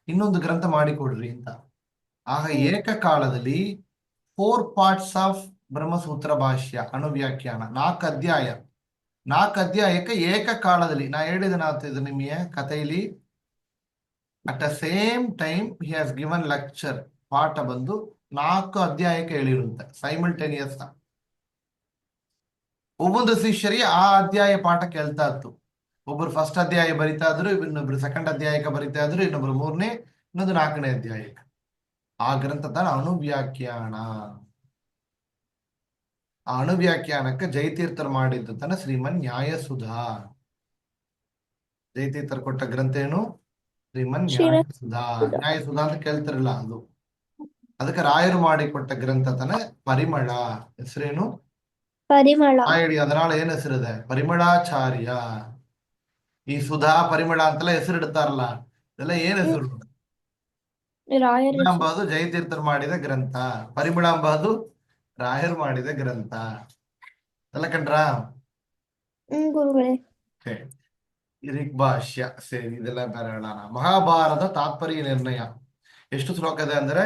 ಇನ್ನೊಂದು ಗ್ರಂಥ ಮಾಡಿಕೊಡ್ರಿ ಅಂತ. ಆಗ ಏಕಕಾಲದಲ್ಲಿ 4 parts ಆಫ್ ಬ್ರಹ್ಮಸೂತ್ರ ಭಾಷ್ಯ ಅಣುವ್ಯಾಖ್ಯಾನ 4 ಅಧ್ಯಾಯ, 4 ಅಧ್ಯಾಯಕ್ಕೆ ಏಕಕಾಲದಲ್ಲಿ ನಾ ಹೇಳಿದ ಇದು ನಿಮಗೆ ಕಥೆಯಲ್ಲಿ at the same time he has given lecture. ಪಾಠ ಬಂದು 4 ಅಧ್ಯಾಯಕ್ಕೆ ಹೇಳಿರುತ್ತೆ ಸೈಮಲ್ಟೇನಿಯಸ್. ಒಬ್ಬೊಂದು ಶಿಷ್ಯರಿಗೆ ಆ ಅಧ್ಯಾಯ ಪಾಠ ಕೇಳ್ತಾ ಇತ್ತು. ಒಬ್ರು ಫಸ್ಟ್ ಅಧ್ಯಾಯ ಬರಿತಾ ಇದ್ರು, ಇನ್ನೊಬ್ರು ಸೆಕೆಂಡ್ ಅಧ್ಯಾಯಕ್ಕೆ ಬರಿತಾ ಇದ್ರು, ಇನ್ನೊಬ್ರು 3ನೇ, ಇನ್ನೊಂದು 4ನೇ ಅಧ್ಯಾಯಕ್ಕೆ. ಆ ಗ್ರಂಥದ ಅಣುವ್ಯಾಖ್ಯಾನ. ಆ ಅಣುವ್ಯಾಖ್ಯಾನಕ್ಕೆ ಜಯತೀರ್ಥರು ಮಾಡಿದ್ದು ತನ್ನ ಶ್ರೀಮನ್ ನ್ಯಾಯಸುಧಾ. ಜಯತೀರ್ಥರು ಕೊಟ್ಟ ಗ್ರಂಥ ಏನು? ಶ್ರೀಮನ್ ನ್ಯಾಯಸುಧಾ. ನ್ಯಾಯಸುಧಾ ಅಂತ ಕೇಳ್ತಿರಲ್ಲ ಅದು. ಅದಕ್ಕೆ ರಾಯರು ಮಾಡಿಕೊಟ್ಟ ಗ್ರಂಥ ತನ ಪರಿಮಳ. ಹೆಸರೇನು? ಪರಿಮಳ. ಹೇಳಿ, ಅದನಾಳ ಏನ್ ಹೆಸರಿದೆ? ಪರಿಮಳಾಚಾರ್ಯ. ಈ ಸುಧಾ ಪರಿಮಳ ಅಂತೆಲ್ಲ ಹೆಸರಿಡ್ತಾರಲ್ಲ, ಇದೆಲ್ಲ ಏನ್ ಹೆಸರು? ರಾಯರ ಎಂಬುದು ಜಯತೀರ್ಥರು ಮಾಡಿದ ಗ್ರಂಥ, ಪರಿಮಳ ಎಂಬುದು ರಾಯರು ಮಾಡಿದ ಗ್ರಂಥ. ಎಲ್ಲ ಕಂಡ್ರಾ? ಗುರುಗಳೇ. ಋಗ್ಭಾಷ್ಯ ಸರಿ, ಇದೆಲ್ಲ ಬರೋಣ. ಮಹಾಭಾರತ ತಾತ್ಪರ್ಯ ನಿರ್ಣಯ ಎಷ್ಟು ಶ್ಲೋಕ ಇದೆ ಅಂದ್ರೆ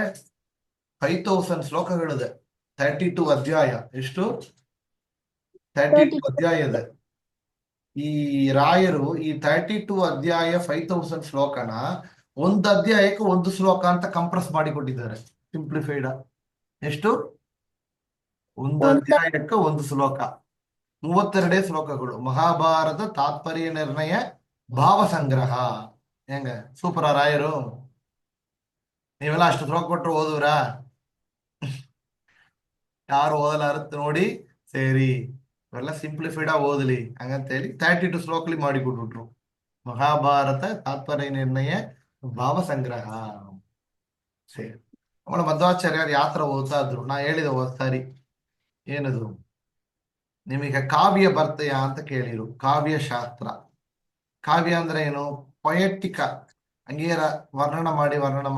5000 ಶ್ಲೋಕಗಳಿದೆ. 32 ಅಧ್ಯಾಯ. ಎಷ್ಟು? 32 ಅಧ್ಯಾಯ ಇದೆ. ಈ ರಾಯರು ಈ 32 ಅಧ್ಯಾಯ 5000 ಶ್ಲೋಕನ ಒಂದು ಅಧ್ಯಾಯಕ್ಕೆ ಒಂದು ಶ್ಲೋಕ ಅಂತ ಕಂಪ್ರೆಸ್ ಮಾಡಿಕೊಟ್ಟಿದ್ದಾರೆ, ಸಿಂಪ್ಲಿಫೈಡ್. ಎಷ್ಟು? ಒಂದು ಅಧ್ಯಾಯಕ್ಕೆ ಒಂದು ಶ್ಲೋಕ, 32 ಶ್ಲೋಕಗಳು. ಮಹಾಭಾರತ ತಾತ್ಪರ್ಯ ನಿರ್ಣಯ ಭಾವ ಸಂಗ್ರಹ. ಹೆಂಗ ಸೂಪರ ರಾಯರು? ನೀವೆಲ್ಲ ಅಷ್ಟು ಶ್ಲೋಕ ಕೊಟ್ಟರು ಓದುವ್ರಾ? ಯಾರು ಓದಲಾರತ್ ನೋಡಿ ಸೇರಿ, ಇವೆಲ್ಲ ಸಿಂಪ್ಲಿಫೈಡ್ ಆಗಿ ಓದಲಿ ಹಂಗಂತೇಳಿ 32 ಶ್ಲೋಕಲಿ ಮಾಡಿಕೊಟ್ಬಿಟ್ರು. ಮಹಾಭಾರತ ತಾತ್ಪರ್ಯ ನಿರ್ಣಯ ಭಾವ ಸಂಗ್ರಹ. ಸರಿ, ಅವಳ ಮಧ್ವಾಚಾರ್ಯರು ಯಾತ್ರ ಓದ್ತಾ ಇದ್ರು. ನಾ ಹೇಳಿದೆ ಸಾರಿ, ಏನದು ನಿಮಗೆ ಕಾವ್ಯ ಬರ್ತಯಾ ಅಂತ ಕೇಳಿರು. ಕಾವ್ಯ ಶಾಸ್ತ್ರ. ಕಾವ್ಯ ಅಂದ್ರೆ ಏನು? ಪೊಯೆಟಿಕ, ಹಂಗೆ ವರ್ಣನ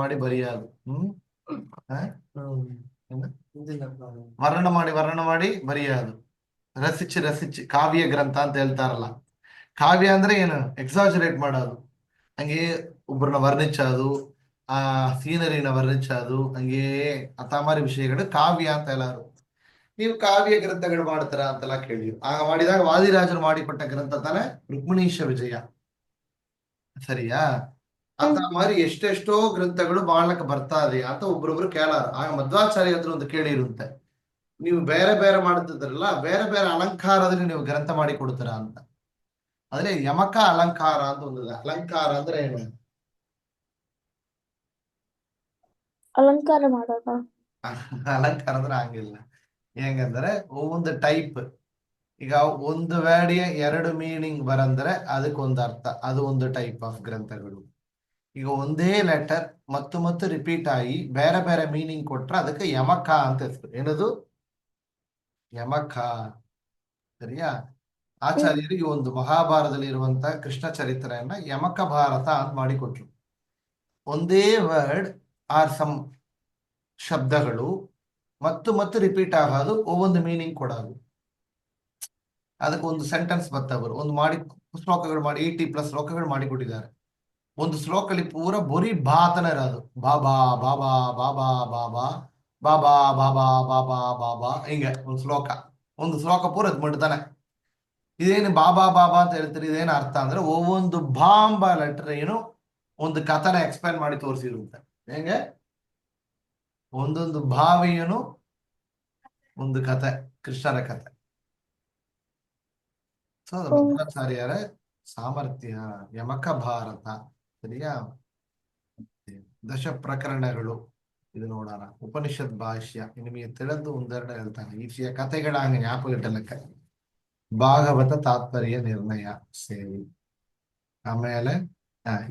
ಮಾಡಿ ಬರೆಯೋದು. ವರ್ಣನ ಮಾಡಿ ಬರೆಯೋದು, ರಸಿಚ್ಚಿ ಕಾವ್ಯ ಗ್ರಂಥ ಅಂತ ಹೇಳ್ತಾರಲ್ಲ. ಕಾವ್ಯ ಅಂದ್ರೆ ಏನು? ಎಕ್ಸಾಜರೇಟ್ ಮಾಡೋದು, ಹಂಗೆ ಒಬ್ಬರನ್ನ ವರ್ಣಿಸೋದು, ಆ ಸೀನರಿನ ವರ್ಣಿಸೋದು, ಹಂಗೆ ಅತಾಮಾರಿ ವಿಷಯಗಳು ಕಾವ್ಯ ಅಂತ ಎಲ್ಲಾರು. ನೀವು ಕಾವ್ಯ ಗ್ರಂಥಗಳು ಮಾಡ್ತಾರ ಅಂತೆಲ್ಲ ಕೇಳಿದ್ರು. ಆಗ ಮಾಡಿದಾಗ ವಾದಿರಾಜರು ಮಾಡಿಕೊಟ್ಟ ಗ್ರಂಥ ತಾನೆ ರುಕ್ಮಿಣೀಶ ವಿಜಯ. ಸರಿಯಾ? ಅಂತ ಮಾರಿ ಎಷ್ಟೆಷ್ಟೋ ಗ್ರಂಥಗಳು ಮಾಡ್ಲಕ್ಕೆ ಬರ್ತಾ ಇದೆ ಅಂತ ಒಬ್ರೊಬ್ರು ಕೇಳಾರ. ಆಗ ಮಧ್ವಾಚಾರ್ಯ ಹತ್ರ ಒಂದು ಕೇಳಿರುತ್ತೆ, ನೀವು ಬೇರೆ ಬೇರೆ ಮಾಡುತ್ತಿದ್ರಲ್ಲ, ಬೇರೆ ಬೇರೆ ಅಲಂಕಾರದಲ್ಲಿ ನೀವು ಗ್ರಂಥ ಮಾಡಿ ಕೊಡ್ತೀರ ಅಂತ. ಆದ್ರೆ ಯಮಕ ಅಲಂಕಾರ ಅಂತ ಒಂದಿದೆ. ಅಲಂಕಾರ ಅಂದ್ರೆ ಏನು? ಅಲಂಕಾರ ಮಾಡೋದ? ಅಲಂಕಾರ ಅಂದ್ರೆ ಹಂಗಿಲ್ಲ. ಹೆಂಗಂದ್ರೆ ಒಂದು ಟೈಪ್, ಈಗ ಒಂದು ವರ್ಡ್ಗೆ 2 ಮೀನಿಂಗ್ ಬರಂದ್ರೆ ಅದಕ್ಕೊಂದು ಅರ್ಥ, ಅದು ಒಂದು ಟೈಪ್ ಆಫ್ ಗ್ರಂಥಗಳು. ಈಗ ಒಂದೇ ಲೆಟರ್ ಮತ್ತು ರಿಪೀಟ್ ಆಗಿ ಬೇರೆ ಬೇರೆ ಮೀನಿಂಗ್ ಕೊಟ್ರೆ ಅದಕ್ಕೆ ಯಮಕ ಅಂತ ಹೆಸರು. ಏನದು? ಯಮಕ. ಸರಿಯಾ? ಆಚಾರ್ಯರು ಈ ಒಂದು ಮಹಾಭಾರತದಲ್ಲಿ ಇರುವಂತಹ ಕೃಷ್ಣ ಚರಿತ್ರೆಯನ್ನ ಯಮಕ ಭಾರತ ಅಂತ ಮಾಡಿಕೊಟ್ರು. ಒಂದೇ ವರ್ಡ್ ಆರ್ ಸಮ್ ಶಬ್ದಗಳು ಮತ್ತು ರಿಪೀಟ್ ಆಗೋದು, ಒಂದು ಮೀನಿಂಗ್ ಕೊಡೋದು. ಅದಕ್ಕೆ ಒಂದು ಸೆಂಟೆನ್ಸ್ ಬರ್ತವರು ಒಂದು ಮಾಡಿ ಶ್ಲೋಕಗಳು ಮಾಡಿ 80+ ಶ್ಲೋಕಗಳು ಮಾಡಿಕೊಟ್ಟಿದ್ದಾರೆ. ಒಂದು ಶ್ಲೋಕಲ್ಲಿ ಪೂರ ಬರೀ ಬಾತನ ಇರೋದು. ಬಾಬಾ ಬಾಬಾ ಬಾಬಾ ಬಾಬಾ ಬಾಬಾ ಬಾಬಾ ಬಾಬಾ ಬಾಬಾ ಹಿಂಗೆ ಒಂದು ಶ್ಲೋಕ ಪೂರ ಅದ್ ಮಾಡ್ತಾನೆ. ಇದೇನು ಬಾಬಾ ಬಾಬಾ ಅಂತ ಹೇಳ್ತೀರಿ, ಇದೇನು ಅರ್ಥ ಅಂದ್ರೆ ಒಂದು ಬಾಂಬ ಲೆಟರ್ ಏನು ಒಂದು ಕಥನ ಎಕ್ಸ್ಪ್ಲೇನ್ ಮಾಡಿ ತೋರಿಸಿರುತ್ತೆ. ಹೆಂಗೆ ಒಂದೊಂದು ಭಾವಿಯನು ಒಂದು ಕಥೆ, ಕೃಷ್ಣನ ಕಥೆ. ಸೊ ಮಧ್ವಾಚಾರ್ಯರ ಸಾಮರ್ಥ್ಯ ಯಮಕ ಭಾರತ. ಸರಿಯಾ? ದಶ ಪ್ರಕರಣಗಳು ಇದು ನೋಡೋಣ. ಉಪನಿಷತ್ ಭಾಷ್ಯ ನಿಮಗೆ ತಿಳಿದು ಒಂದೆರಡು ಹೇಳ್ತಾನೆ. ಈ ಕಥೆಗಳ ಹಂಗೆ ಜ್ಞಾಪಕ ಇಟ್ಟಲಕ್ಕ. ಭಾಗವತ ತಾತ್ಪರ್ಯ ನಿರ್ಣಯ ಸೇರಿ. ಆಮೇಲೆ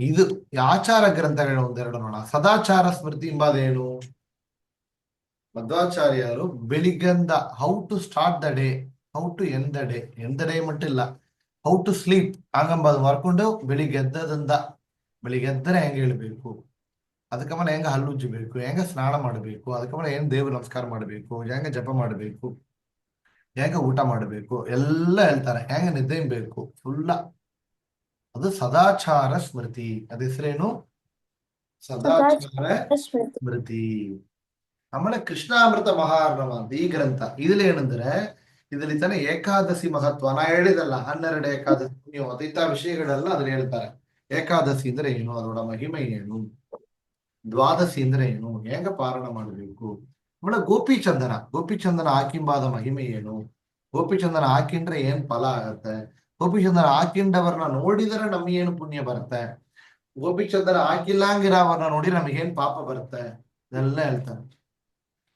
ಇದು ಆಚಾರ ಗ್ರಂಥಗಳು ಒಂದೆರಡು ನೋಡೋಣ. ಸದಾಚಾರ ಸ್ಮೃತಿ ಎಂಬುದೇನು? ಮಧ್ವಾಚಾರ್ಯರು ಬೆಳಿಗ್ಗೆಂದ how to start the day, how to end the day ಮಟ್ಟಿಲ್ಲ, ಹೌ ಟು ಸ್ಲೀಪ್ ಹಂಗಂಬದು ಮಾಡ್ಕೊಂಡು ಬೆಳಿಗ್ಗೆ ಎದ್ದರೆ ಹೆಂಗೆ ಹೇಳ್ಬೇಕು, ಅದಕ್ಕೆ ಮೇಲೆ ಹೆಂಗ ಹಲ್ಲುಜ್ಜಬೇಕು, ಹೆಂಗ ಸ್ನಾನ ಮಾಡಬೇಕು, ಅದಕ್ಕೆ ಮೇಲೆ ಏನ್ ದೇವ್ರ ನಮಸ್ಕಾರ ಮಾಡಬೇಕು, ಹೆಂಗ ಜಪ ಮಾಡಬೇಕು, ಹೇಗೆ ಊಟ ಮಾಡಬೇಕು ಎಲ್ಲ ಹೇಳ್ತಾರೆ, ಹೇಗೆ ನಿದ್ದೆ ಬೇಕು ಫುಲ್ಲ. ಅದು ಸದಾಚಾರ ಸ್ಮೃತಿ. ಅದ ಹೆಸರೇನು? ಸದಾಚಾರ ಸ್ಮೃತಿ. ಸ್ಮೃತಿ. ಆಮೇಲೆ ಕೃಷ್ಣಾಮೃತ ಮಹಾರ್ಣವ ಅಂತ ಈ ಗ್ರಂಥ. ಇದ್ರಲ್ಲಿ ಏನಂದ್ರೆ ಇದರಲ್ಲಿ ತಾನೇ ಏಕಾದಶಿ ಮಹತ್ವ ನಾ ಹೇಳಿದಲ್ಲ, 12 ಏಕಾದಶಿ ನೀವು ಇಂಥ ವಿಷಯಗಳೆಲ್ಲ ಅದ್ರಲ್ಲಿ ಹೇಳ್ತಾರೆ. ಏಕಾದಶಿ ಅಂದ್ರೆ ಏನು, ಅದರ ಮಹಿಮೆ ಏನು, ದ್ವಾದಶಿ ಅಂದ್ರೆ ಏನು, ಹೇಗ ಪಾರಣ ಮಾಡಬೇಕು. ಆಮೇಲೆ ಗೋಪಿಚಂದನ ಹಾಕಿಂಬಾದ ಮಹಿಮೆ ಏನು, ಗೋಪಿಚಂದನ ಹಾಕಿಂಡ್ರೆ ಏನ್ ಫಲ ಆಗತ್ತೆ, ಗೋಪಿಚಂದನ ಹಾಕಿಂಡವ್ರನ್ನ ನೋಡಿದರೆ ನಮಗೇನು ಪುಣ್ಯ ಬರುತ್ತೆ, ಗೋಪಿಚಂದನ ಹಾಕಿಲ್ಲಂಗಿರವ್ರನ್ನ ನೋಡಿದ್ರೆ ನಮಗೇನ್ ಪಾಪ ಬರುತ್ತೆ, ಇದೆಲ್ಲ ಹೇಳ್ತಾರೆ.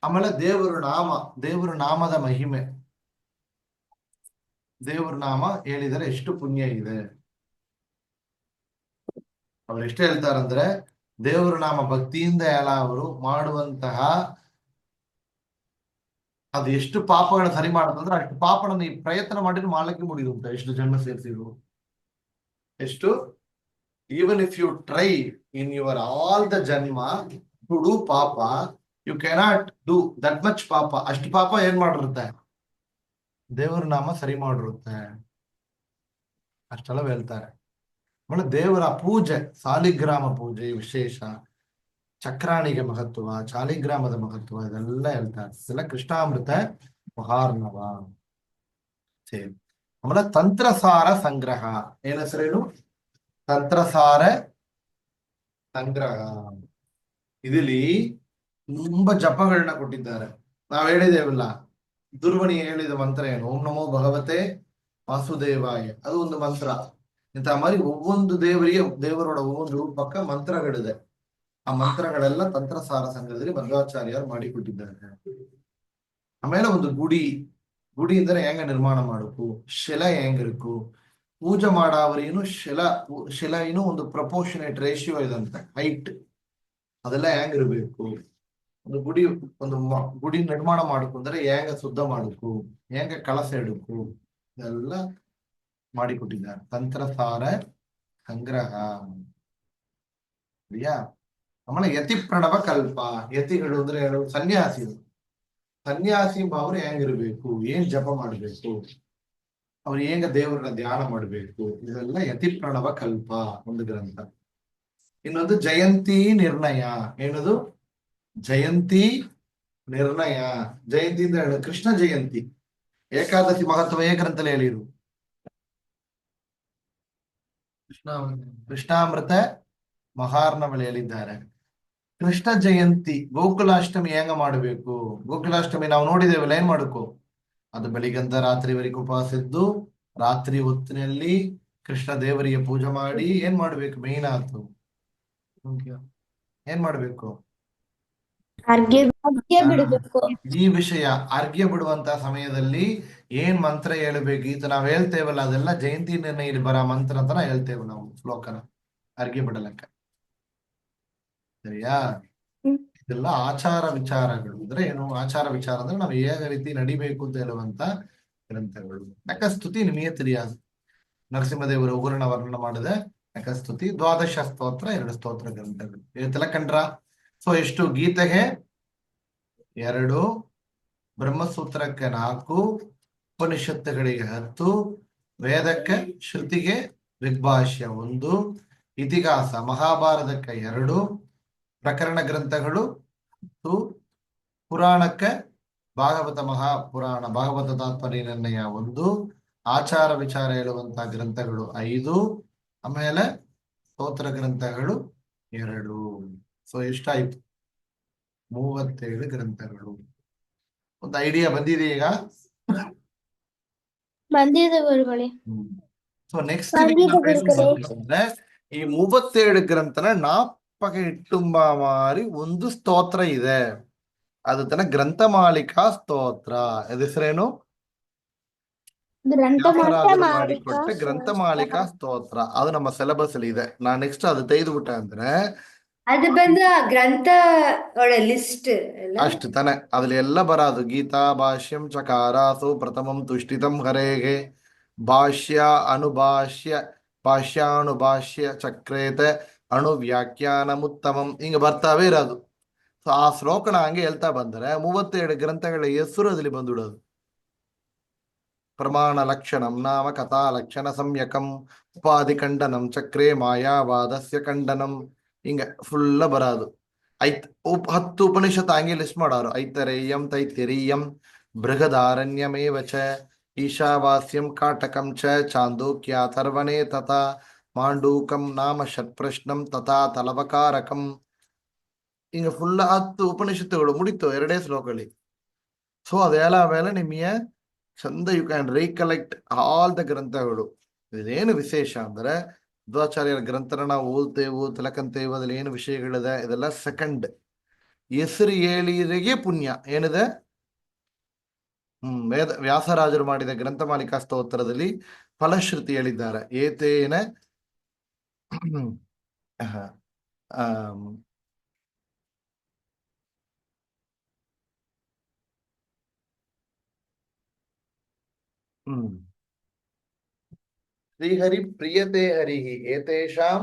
ಆಮೇಲೆ ದೇವರ ನಾಮದ ಮಹಿಮೆ, ದೇವರ ನಾಮ ಹೇಳಿದರೆ ಎಷ್ಟು ಪುಣ್ಯ ಇದೆ. ಅವ್ರು ಎಷ್ಟು ಹೇಳ್ತಾರಂದ್ರೆ, ದೇವರ ನಾಮ ಭಕ್ತಿಯಿಂದ ಎಲ್ಲ ಅವರು ಮಾಡುವಂತಹ ಅದು ಎಷ್ಟು ಪಾಪಗಳ ಸರಿ ಮಾಡುತ್ತಂದ್ರೆ ಅಷ್ಟು ಪಾಪಗಳನ್ನು ಈ ಪ್ರಯತ್ನ ಮಾಡಿದ್ರು ಮಾಡ್ಲಿಕ್ಕೆ ಮುಡಿಯುವಂತ ಎಷ್ಟು ಜನ್ಮ ಸೇರಿಸಿದ್ರು. ಎಷ್ಟು, even if you try in your all the ಜನ್ಮ ಟು ಡೂ ಪಾಪ, you cannot do that much ಪಾಪ. ಅಷ್ಟು ಪಾಪ ಏನ್ ಮಾಡಿರುತ್ತೆ, ದೇವರ ನಾಮ ಸರಿ ಮಾಡಿರುತ್ತೆ. ಅಷ್ಟೆಲ್ಲ ಹೇಳ್ತಾರೆ. ಆಮೇಲೆ ದೇವರ ಪೂಜೆ, ಸಾಲಿಗ್ರಾಮ ಪೂಜೆ ವಿಶೇಷ, ಚಕ್ರಾಣಿಗೆ ಮಹತ್ವ, ಶಾಲಿಗ್ರಾಮದ ಮಹತ್ವ, ಇದೆಲ್ಲ ಹೇಳ್ತಾರೆ. ಇದೆಲ್ಲ ಕೃಷ್ಣಾಮೃತ ಮಹಾರ್ಣವ. ಸರಿ. ಆಮೇಲೆ ತಂತ್ರಸಾರ ಸಂಗ್ರಹ. ಏನ್ ಹೆಸರೇನು? ತಂತ್ರಸಾರ ಸಂಗ್ರಹ. ಇದರಲ್ಲಿ ತುಂಬಾ ಜಪಗಳನ್ನ ಕೊಟ್ಟಿದ್ದಾರೆ. ನಾವ್ ಹೇಳಿದೇವಲ್ಲ, ದುರ್ವಣಿ ಹೇಳಿದ ಮಂತ್ರ ಏನು? ಓಂ ನಮೋ ಭಗವತೆ ವಾಸುದೇವಾಯ, ಅದು ಒಂದು ಮಂತ್ರ. ಇಂಥ மாதிரி ಒவ்வೊಂದು ದೇವರೋட ಒவ்வೊಂದು ರೂಪಕ್ಕ ಮಂತ್ರಗಳಿದೆ. ಆ ಮಂತ್ರಗಳೆಲ್ಲ ತಂತ್ರಸಾರ ಸಂಘದಲ್ಲಿ ಮಧ್ವಾಚಾರ್ಯರು ಮಾಡಿಕೊಟ್ಟಿದ್ದಾರೆ. ಆಮೇಲೆ ಒಂದು ಗುಡಿ ಅಂದ್ರೆ ಹೆಂಗ ನಿರ್ಮಾಣ ಮಾಡಬೇಕು, ಶಿಲ ಹೆಂಗಿರ್ಕು, ಪೂಜೆ ಮಾಡಾವರೇನು ಶಿಲ ಏನು ಒಂದು ಪ್ರಪೋರ್ಷನೇಟ್ ರೇಷಿಯೋ ಇದಂತೆ, ಹೈಟ್ ಅದೆಲ್ಲ ಹೆಂಗಿರ್ಬೇಕು. ಒಂದು ಗುಡಿ ನಿರ್ಮಾಣ ಮಾಡ್ಕೊಂಡ್ರೆ ಹೆಂಗ ಶುದ್ಧ ಮಾಡಬೇಕು, ಹೆಂಗ ಕಳಸ ಇಡಬೇಕು, ಇದೆಲ್ಲ ಮಾಡಿಕೊಟ್ಟಿದ್ದಾರೆ. ತಂತ್ರಸಾರ ಸಂಗ್ರಹ. ಸರಿಯಾ? ಆಮೇಲೆ ಯತಿ ಪ್ರಣವ ಕಲ್ಪ. ಯತಿಗಳು ಅಂದ್ರೆ ಸನ್ಯಾಸಿ ಅವರು ಹೆಂಗಿರ್ಬೇಕು, ಏನ್ ಜಪ ಮಾಡ್ಬೇಕು, ಅವ್ರು ಹೆಂಗ ದೇವರನ್ನ ಧ್ಯಾನ ಮಾಡ್ಬೇಕು, ಇದೆಲ್ಲ ಯತಿ ಪ್ರಣವ ಕಲ್ಪ ಒಂದು ಗ್ರಂಥ. ಇನ್ನೊಂದು ಜಯಂತಿ ನಿರ್ಣಯ. ಏನದು? ಜಯಂತಿ ನಿರ್ಣಯ. ಜಯಂತಿ ಅಂದ್ರೆ ಹೇಳು, ಕೃಷ್ಣ ಜಯಂತಿ. ಏಕಾದಶಿ ಮಹತ್ವ ಏ ಗ್ರಂಥದಲ್ಲಿ ಹೇಳಿರು, ಕೃಷ್ಣಾಮೃತ ಮಹಾರ್ಣವಲ್ಲಿ ಹೇಳಿದ್ದಾರೆ. ಕೃಷ್ಣ ಜಯಂತಿ, ಗೋಕುಲಾಷ್ಟಮಿ ಹೆಂಗ ಮಾಡಬೇಕು. ಗೋಕುಲಾಷ್ಟಮಿ ನಾವು ನೋಡಿದೇವಲ್ಲ, ಏನ್ ಮಾಡಬೇಕು, ಅದು ಬೆಳಿಗ್ಗೆಂದ ರಾತ್ರಿವರೆಗೂ ಉಪವಾಸ ಇದ್ದು ರಾತ್ರಿ ಹೊತ್ತಿನಲ್ಲಿ ಕೃಷ್ಣ ದೇವರಿಗೆ ಪೂಜೆ ಮಾಡಿ ಏನ್ ಮಾಡ್ಬೇಕು, ಮೇನ್ ಆತು ಏನ್ ಮಾಡ್ಬೇಕು, ಅರ್ಘ್ಯ ಬಿಡಬೇಕು. ಈ ವಿಷಯ ಅರ್ಘ್ಯ ಬಿಡುವಂತ ಸಮಯದಲ್ಲಿ ಏನ್ ಮಂತ್ರ ಹೇಳ್ಬೇಕು, ಇದು ನಾವ್ ಹೇಳ್ತೇವಲ್ಲ, ಅದೆಲ್ಲ ಜಯಂತಿ ನಿರ್ಣಯ ಬರ ಮಂತ್ರ ಅಂತ ಹೇಳ್ತೇವೆ ನಾವು ಶ್ಲೋಕನ ಅರ್ಘ್ಯ ಬಿಡಲಕ್ಕ. ಸರಿಯಾ? ಇದೆಲ್ಲ ಆಚಾರ ವಿಚಾರಗಳು. ಅಂದ್ರೆ ಏನು ಆಚಾರ ವಿಚಾರ ಅಂದ್ರೆ ನಾವು ಹೇಗೆ ರೀತಿ ನಡಿಬೇಕು ಅಂತ ಹೇಳುವಂತ ಗ್ರಂಥಗಳು. ನಖಸ್ತುತಿ ನಿಮಗೆ ತಿಳಿயாது. ನರಸಿಂಹದೇವರ ಉಗುರನ ವರ್ಣನ ಮಾಡಿದ ನಖಸ್ತುತಿ, ದ್ವಾದಶ ಸ್ತೋತ್ರ, 2 ಸ್ತೋತ್ರ ಗ್ರಂಥಗಳು. ಇವತ್ತೆಲ್ಲ ಕಂಡ್ರ? ಸೊ ಎಷ್ಟು? ಗೀತೆಗೆ 2, ಬ್ರಹ್ಮಸೂತ್ರಕ್ಕೆ 4, ಉಪನಿಷತ್ತುಗಳಿಗೆ 10, ವೇದಕ್ಕೆ ಶ್ರುತಿಗೆ ಋಗ್ಭಾಷ್ಯ 1, ಇತಿಹಾಸ ಮಹಾಭಾರತಕ್ಕೆ 2, ಪ್ರಕರಣ ಗ್ರಂಥಗಳು 10, ಪುರಾಣಕ್ಕೆ ಭಾಗವತ ಮಹಾಪುರಾಣ, ಭಾಗವತ ತಾತ್ಪರ್ಯ ನಿರ್ಣಯ 1, ಆಚಾರ ವಿಚಾರ ಹೇಳುವಂತಹ ಗ್ರಂಥಗಳು 5, ಆಮೇಲೆ ಸ್ತೋತ್ರ ಗ್ರಂಥಗಳು 2. ಸೊ ಎಷ್ಟಾಯ್ತು? 37 ಗ್ರಂಥಗಳು. ಒಂದು ಐಡಿಯಾ ಬಂದಿದೆ ಈಗ? ಬಂದಿದೆ ಗುರುಗಳೇ. ಸೊ ನೆಕ್ಸ್ಟ್ ಬಂದಿದೆ ಅಂದ್ರೆ ಈ 37 ಗ್ರಂಥನ ನಾಪಕ ಇಟ್ಟುಂಬ ಮಾರಿ ಒಂದು ಸ್ತೋತ್ರ ಇದೆ. ಅದು ತನ್ನ ಗ್ರಂಥಮಾಲಿಕಾ ಸ್ತೋತ್ರ. ಅದ ಹೆಸರೇನು? ಮಾಡಿಕೊಟ್ಟೆ ಗ್ರಂಥಮಾಲಿಕಾ ಸ್ತೋತ್ರ. ಅದು ನಮ್ಮ ಸಿಲೆಬಸ್ ಅಲ್ಲಿ ಇದೆ. ನಾ ನೆಕ್ಸ್ಟ್ ಅದು ತೆಗೆದುಬಿಟ್ಟೆ ಅಂದ್ರೆ ಅದು ಬಂದ ಗ್ರಂಥ ಲಿಸ್ಟ್ ಅಷ್ಟು ತಾನೆ. ಅದ್ರಲ್ಲಿ ಎಲ್ಲ ಬರೋದು ಗೀತಾ ಭಾಷ್ಯಂ ಚಕಾರಾಸು ಪ್ರಥಮಂ ತುಷ್ಟಿತಂ ಹರೇಗೆ ಭಾಷ್ಯ ಅನುಭಾಷ್ಯ ಭಾಷ್ಯಾನುಭಾಷ್ಯ ಚಕ್ರೇತ ಅಣು ವ್ಯಾಖ್ಯಾನಮುತ್ತಮಂ ಹಿಂಗ ಬರ್ತಾವೆ ಇರೋದು. ಸೊ ಆ ಶ್ಲೋಕನ ಹಂಗೆ ಹೇಳ್ತಾ ಬಂದರೆ 37 ಗ್ರಂಥಗಳ ಹೆಸರು ಅದ್ರಲ್ಲಿ ಬಂದ್ಬಿಡೋದು. ಪ್ರಮಾಣ ಲಕ್ಷಣಂ ನಾಮ ಕಥಾ ಲಕ್ಷಣ ಸಂಯಕಂ ಉಪಾಧಿ ಖಂಡನಂ ಚಕ್ರೇ ಮಾಯಾವಾದಸ್ಯ ಖಂಡನಂ ಹಿಂಗ ಫುಲ್ಲ ಬರೋದು. 10 ಉಪನಿಷತ್ ಹಂಗೆ ಲಿಸ್ಟ್ ಮಾಡೋರು. ಐತರೇಯಂ ತೈತಿರೀಯಂ ಬೃಹದಾರಣ್ಯಮೇವ ಚ ಈಶಾವಾಸ್ಯಂ ಕಾಟಕಂ ಚ ಚಾಂದೋಕ್ಯ ಅಥರ್ವಣೇ ತಥಾ ಮಾಂಡೂಕಂ ನಾಮ ಷಟ್ಪ್ರಶ್ನಂ ತಥಾ ತಲವಕಾರಕಂ. ಹಿಂಗ ಫುಲ್ 10 ಉಪನಿಷತ್ತುಗಳು ಮುಡಿತು 2 ಶ್ಲೋಕಗಳಲ್ಲಿ. ಸೊ ಅದೆಲ್ಲ ಆಮೇಲೆ ನಿಮಗೆ ಚಂದ you can recollect all the ಗ್ರಂಥಗಳು. ಇದೇನು ವಿಶೇಷ ಅಂದ್ರೆ ಮಧ್ವಾಚಾರ್ಯರ ಗ್ರಂಥನ ನಾವು ಓದ್ತೇವು ತಿಲಕಂತೇವು, ಅದ್ರಲ್ಲಿ ಏನು ವಿಷಯಗಳಿದೆ ಇದೆಲ್ಲ ಸೆಕೆಂಡ್. ಹೆಸರು ಹೇಳಿರಿಗೆ ಪುಣ್ಯ ಏನಿದೆ. ವ್ಯಾಸರಾಜರು ಮಾಡಿದ ಗ್ರಂಥಮಾಲಿಕಾ ಸ್ತೋತ್ರದಲ್ಲಿ ಫಲಶ್ರುತಿ ಹೇಳಿದ್ದಾರೆ. ಏತೇನ ಶ್ರೀಹರಿ ಪ್ರಿಯತೆ ಹರಿಹಿ ಏತೇಷಾಂ,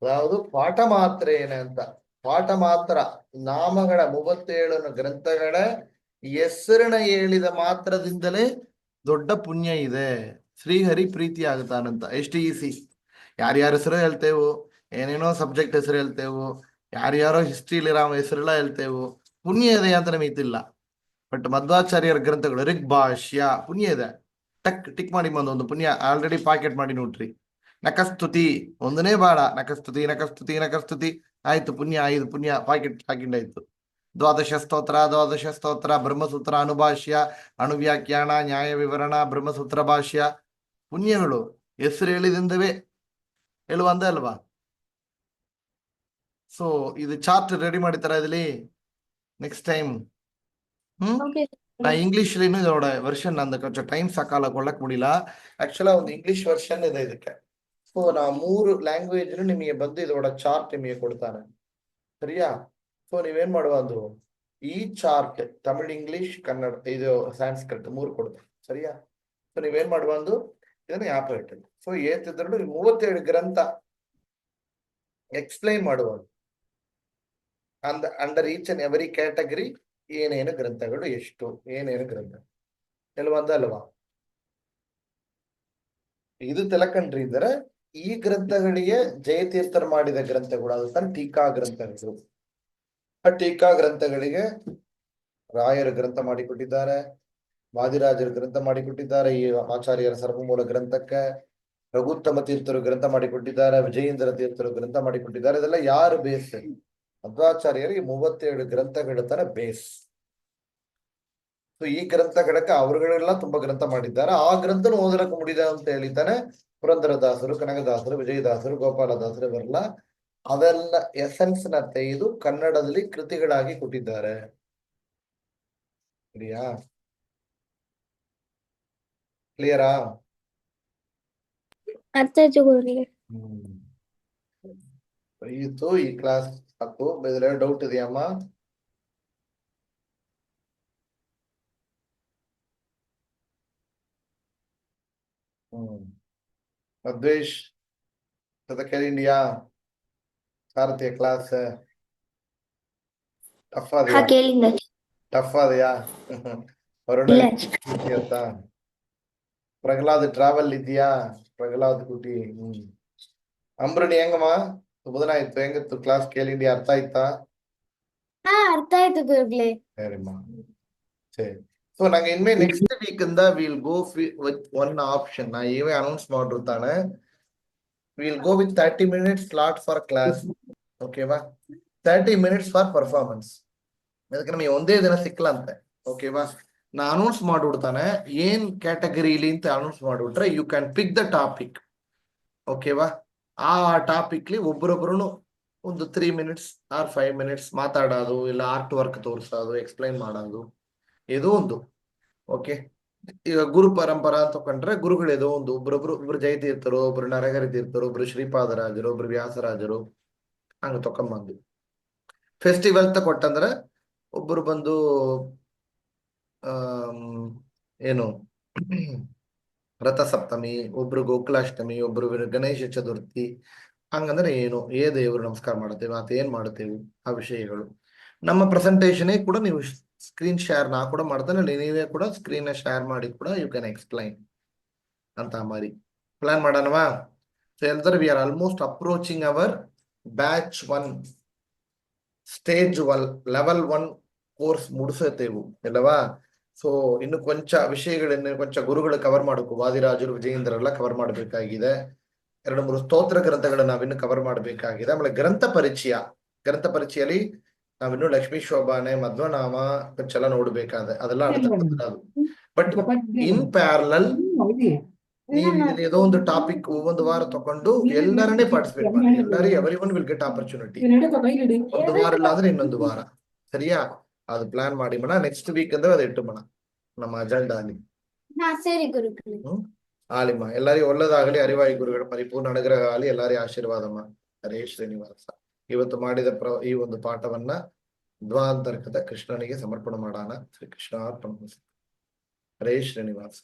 ಯಾವುದು ಪಾಠ ಮಾತ್ರೇನ ಅಂತ. ಪಾಠ ಮಾತ್ರ ನಾಮಗಳ 37 ಗ್ರಂಥಗಳ ಹೆಸರನ್ನ ಹೇಳಿದ ಮಾತ್ರದಿಂದಲೇ ದೊಡ್ಡ ಪುಣ್ಯ ಇದೆ. ಶ್ರೀಹರಿ ಪ್ರೀತಿ ಆಗುತ್ತಾನಂತ. STEC ಯಾರ್ಯಾರ ಹೆಸರು ಹೇಳ್ತೇವು, ಏನೇನೋ ಸಬ್ಜೆಕ್ಟ್ ಹೆಸರು ಹೇಳ್ತೇವು, ಯಾರ್ಯಾರೋ ಹಿಸ್ಟ್ರಿಲಿರಾಮ ಹೆಸರೆಲ್ಲ ಹೇಳ್ತೇವು, ಪುಣ್ಯ ಇದೆ ಅಂತ ನಮಗೆ ಇತ್ತಿಲ್ಲ. ಬಟ್ ಮಧ್ವಾಚಾರ್ಯರ ಗ್ರಂಥಗಳು ಋಗ್ಭಾಷ್ಯ ಪುಣ್ಯ ಇದೆ. ಟಿಕ್ ಮಾಡಿ ಒಂದು ಪುಣ್ಯ ಆಲ್ರೆಡಿ ಪಾಕೆಟ್ ಮಾಡಿ ನೋಡ್ರಿ. ನಕಸ್ತುತಿ ಒಂದನೇ ಬಾಳ ನಕಸ್ತುತಿ ನಕಸ್ತುತಿ ನಕಸ್ತುತಿ ಆಯ್ತು, ಪುಣ್ಯ 5 ಪುಣ್ಯ ಪಾಕೆಟ್ ಹಾಕಿಂಡಾಯ್ತು. ದ್ವಾದಶ ಸ್ತೋತ್ರ ಬ್ರಹ್ಮಸೂತ್ರ ಅನುಭಾಷ್ಯ ಅಣುವ್ಯಾಖ್ಯಾನ ನ್ಯಾಯ ವಿವರಣ ಬ್ರಹ್ಮಸೂತ್ರ ಭಾಷ್ಯ ಪುಣ್ಯಗಳು ಹೆಸರು ಹೇಳಿದಿಂದವೇ ಹೇಳುವಂದ ಅಲ್ವಾ. ಸೊ ಇದು ಚಾರ್ಟ್ ರೆಡಿ ಮಾಡಿತಾರ ಇದ್ರಲ್ಲಿ ನೆಕ್ಸ್ಟ್ ಟೈಮ್. ನಾ ಇಂಗ್ಲಿಷ್ ಇದೋட ವರ್ಷನ್ ನಂದು ಕೊಂಚ ಟೈಮ್ ಸಾಕಾಲ ಕೊಳ್ಳಕ್ ಮುಡಿಲ್ಲ. ಆಕ್ಚುಲಿ ಒಂದು ಇಂಗ್ಲಿಷ್ ವರ್ಷನ್ ಇದೆ ಇದಕ್ಕೆ. ಸೊ ನಾ 3 ಲ್ಯಾಂಗ್ವೇಜ್ ನಿಮಗೆ ಬಂದು ಇದೋட ಚಾರ್ಟ್ ನಿಮಗೆ ಕೊಡ್ತಾನೆ, ಸರಿಯಾ. ಸೊ ನೀವೇನ್ ಮಾಡುವುದು, ಈ ಚಾರ್ಟ್ ತಮಿಳ್ ಇಂಗ್ಲಿಷ್ ಕನ್ನಡ ಇದು ಸಂಸ್ಕೃತ 3 ಕೊಡ್ತಾರೆ, ಸರಿಯಾ. ಸೊ ನೀವೇನ್ ಮಾಡುವುದು ಇದನ್ನ ಯಾಪ ಇಟ್ಟಿದೆ. ಸೊ ಏತಿದ್ರು 37 ಗ್ರಂಥ ಎಕ್ಸ್ಪ್ಲೈನ್ ಮಾಡುವುದು under each and every category ಏನೇನು ಗ್ರಂಥಗಳು ಎಷ್ಟು ಏನೇನು ಗ್ರಂಥ ಕೆಲವಂದ ಅಲ್ವಾ. ಇದು ತಿಳ್ಕೊಂಡ್ರಿ ಇದ್ರೆ ಈ ಗ್ರಂಥಗಳಿಗೆ ಜಯತೀರ್ಥರು ಮಾಡಿದ ಗ್ರಂಥಗಳು ಅದು ತಾನೆ ಟೀಕಾ ಗ್ರಂಥಗಳು. ಆ ಟೀಕಾ ಗ್ರಂಥಗಳಿಗೆ ರಾಯರು ಗ್ರಂಥ ಮಾಡಿಕೊಟ್ಟಿದ್ದಾರೆ, ವಾದಿರಾಜರು ಗ್ರಂಥ ಮಾಡಿಕೊಟ್ಟಿದ್ದಾರೆ, ಈ ಆಚಾರ್ಯರ ಸರ್ವಮೂಲ ಗ್ರಂಥಕ್ಕೆ ರಘುತ್ತಮ ತೀರ್ಥರು ಗ್ರಂಥ ಮಾಡಿಕೊಟ್ಟಿದ್ದಾರೆ, ವಿಜಯೇಂದ್ರ ತೀರ್ಥರು ಗ್ರಂಥ ಮಾಡಿಕೊಟ್ಟಿದ್ದಾರೆ. ಇದೆಲ್ಲ ಯಾರು ಬೇಸ್? ಮಧ್ವಾಚಾರ್ಯರಿಗೆ 37 ಗ್ರಂಥಗಳ ತರ ಬೇಸ್. ಸೊ ಈ ಗ್ರಂಥಗಳಕ್ಕೆ ಅವರುಗಳೆಲ್ಲ ತುಂಬಾ ಗ್ರಂಥ ಮಾಡಿದ್ದಾರೆ. ಆ ಗ್ರಂಥನು ಓದಲಕ್ಕೆ ಮುಡಿದ ಅಂತ ಹೇಳಿದ್ದಾನೆ ಪುರಂದರದಾಸರು, ಕನಕದಾಸರು, ವಿಜಯದಾಸರು, ಗೋಪಾಲದಾಸರು ಇವರೆಲ್ಲ ಅವೆಲ್ಲ ಎಸೆನ್ಸ್ ನ ತೆಗೆದು ಕನ್ನಡದಲ್ಲಿ ಕೃತಿಗಳಾಗಿ ಕೊಟ್ಟಿದ್ದಾರೆ. ಸರಿಯಾ, ಕ್ಲಿಯರಾ? ಅರ್ಥ ಆಯ್ತು ಗುರುಗಳೇ. ಇದು ಈ ಕ್ಲಾಸ್ ಸಾಕು. ಬೇರೆ ಡೌಟ್ ಇದೆಯಮ್ಮ? ಮದ್ವೇಶ್ ಕೇಳಿಂಡಿಯಾ? ಸಾರಥಿಯ ಕ್ಲಾಸ್ ಟಫ್ ಹಾ ಆದೆಯಾ? ಕೇಳಿಂದ ಟಫ್ ಆದೆಯಾ? ಹೊರಡ ಅಂತ ಪ್ರಹ್ಲಾದ್ ಟ್ರಾವೆಲ್ ಇದೆಯಾ? ಪ್ರಹ್ಲಾದ್ ಕುಟಿ. ಅಂಬ್ರಣಿ ಹೆಂಗಮ್ಮ ಬುಧನಾಯ್ತು, ಹೆಂಗಿತ್ತು ಕ್ಲಾಸ್? ಕೇಳಿಂಡಿ ಅರ್ಥ ಆಯ್ತಾ? ಹಾ ಅರ್ಥ ಆಯ್ತು ಗುರುಗಳೇ. ಸರಿಮ್ಮ, ಸರಿ. ಸೊ ನಂಗೆ ಇನ್ಮೇ ನೆಕ್ಸ್ಟ್ ವೀಕ್ ಇಂದ will go with one option. ನಾ ಏವೇ ಅನೌನ್ಸ್ ಮಾಡಿರ್ತಾನೆ. Will go with 30 minutes slot for class. ಓಕೆವಾ? 30 minutes ಫಾರ್ ಪರ್ಫಾರ್ಮೆನ್ಸ್. ಅದಕ್ಕೆ ನಮಗೆ ಒಂದೇ ದಿನ ಸಿಕ್ಕಲಂತೆ. ಓಕೆವಾ? ನಾ ಅನೌನ್ಸ್ ಮಾಡಿಬಿಡ್ತಾನೆ ಏನ್ ಕ್ಯಾಟಗರಿಲಿ ಅಂತ ಅನೌನ್ಸ್ ಮಾಡಿಬಿಟ್ರೆ you can pick the topic. ಓಕೆವಾ? ಆ ಟಾಪಿಕ್ಲಿ ಒಬ್ಬರೊಬ್ಬರು ಒಂದು 3 minutes ಆರ್ 5 minutes ಮಾತಾಡೋದು, ಇಲ್ಲ ಆರ್ಟ್ ವರ್ಕ್ ತೋರಿಸೋದು, ಎಕ್ಸ್ಪ್ಲೈನ್ ಮಾಡೋದು, ಏದೋ ಒಂದು. ಓಕೆ, ಈಗ ಗುರು ಪರಂಪರಾ ತಕೊಂಡ್ರೆ ಗುರುಗಳು ಏದೋ ಒಂದು ಒಬ್ರು ಜಯತೀರ್ಥರು, ಒಬ್ರು ನರಹರಿ ತೀರ್ಥರು, ಒಬ್ರು ಶ್ರೀಪಾದರಾಜರು, ಒಬ್ರು ವ್ಯಾಸರಾಜರು, ಹಂಗ ತಕೊಂಡ್ಬಂದು. ಫೆಸ್ಟಿವಲ್ ಕೊಟ್ಟಂದ್ರೆ ಒಬ್ರು ಬಂದು ಏನು ರಥಸಪ್ತಮಿ, ಒಬ್ರು ಗೋಕುಲಾಷ್ಟಮಿ, ಒಬ್ರು ಗಣೇಶ ಚತುರ್ಥಿ. ಹಂಗಂದ್ರೆ ಏನು, ದೇವರು ನಮಸ್ಕಾರ ಮಾಡ್ತೇವೆ, ಮತ್ತೆ ಏನ್ ಮಾಡ್ತೇವೆ, ಆ ವಿಷಯಗಳು ನಮ್ಮ ಪ್ರೆಸೆಂಟೇಶನ್ ಕೂಡ ನೀವು ಸ್ಕ್ರೀನ್ ಶೇರ್ ನಾ ಕೂಡ ಮಾಡ್ತಾನೆ, ನೀವೇ ಕೂಡ ಸ್ಕ್ರೀನ್ ಶೇರ್ ಮಾಡಿ ಕೂಡ ಯು ಕ್ಯಾನ್ ಎಕ್ಸ್ಪ್ಲೈನ್ ಅಂತ ಮಾರಿ ಪ್ಲಾನ್ ಮಾಡೋಣವಾ? ಸೊ ಎಲ್ಲರೂ we are almost approaching our batch 1 stage 1 level 1 course ಮುಗಿಸುತ್ತೇವು ಎಲ್ಲವಾ? ಸೊ ಇನ್ನು ಕೊಂಚ ವಿಷಯಗಳನ್ನು ಕೊಂಚ ಗುರುಗಳು ಕವರ್ ಮಾಡಬೇಕು. ವಾದಿರಾಜರು, ವಿಜಯೇಂದ್ರ ಎಲ್ಲ ಕವರ್ ಮಾಡಬೇಕಾಗಿದೆ. 2-3 ಸ್ತೋತ್ರ ಗ್ರಂಥಗಳನ್ನ ನಾವಿನ್ನು ಕವರ್ ಮಾಡಬೇಕಾಗಿದೆ. ಆಮೇಲೆ ಗ್ರಂಥ ಪರಿಚಯಲ್ಲಿ ನಾವಿನ್ನು ಲಕ್ಷ್ಮೀ ಶೋಭಾನೆ, ಮಧ್ವನಾಮ ಕೊಂಚೆಲ್ಲ ನೋಡ್ಬೇಕಾದೆ, ಅದೆಲ್ಲ ಅದು. ಬಟ್ ಇನ್ ಪ್ಯಾರಲಲ್ ನೀವು ಇದನ್ನ ಏದೋ ಒಂದು ಟಾಪಿಕ್ ಒಂದು ವಾರ ತಕೊಂಡು ಎಲ್ಲರನ್ನೇ ಪಾರ್ಟಿಸಿಪೇಟ್ ಮಾಡಿ. ಎಲ್ಲರೂ ಎವರಿವನ್ ವಿಲ್ ಗೆಟ್ ಆಪರ್ಚುನಿಟಿ. ಒಂದು ವಾರ ಇಲ್ಲ ಅಂದ್ರೆ ಇನ್ನೊಂದು ವಾರ, ಸರಿಯಾ? ಅದು ಪ್ಲಾನ್ ಮಾಡಿ ಮಣ. ನೆಕ್ಸ್ಟ್ ವೀಕ್ ಅಂದ್ರೆ ಅದು ಇಟ್ಟು ಮಣ ನಮ್ಮ ಅಜೆಂಡಾ ಅಲ್ಲಿ. ಹಾ ಸರಿ ಗುರುಗಳೇ. ಆಲಿಮ್ಮ ಎಲ್ಲರಿಗೂ ಒಳ್ಳೆದಾಗಲಿ. ಅರಿವಾಯಿ ಗುರುಗಳ ಪರಿಪೂರ್ಣ ಅನುಗ್ರಹ ಆಗಲಿ. ಎಲ್ಲರಿಗೂ ಆಶೀರ್ವಾದಮ್ಮ. ಹರೇ ಶ್ರೀನಿವಾಸ. ಇವತ್ತು ಮಾಡಿದ ಈ ಒಂದು ಪಾಠವನ್ನ ದ್ವಾಂತರ್ಕದ ಕೃಷ್ಣನಿಗೆ ಸಮರ್ಪಣೆ ಮಾಡೋಣ. ಶ್ರೀ ಕೃಷ್ಣಾರ್ಪಣಮಸ್ತು. ಹರೇ ಶ್ರೀನಿವಾಸ.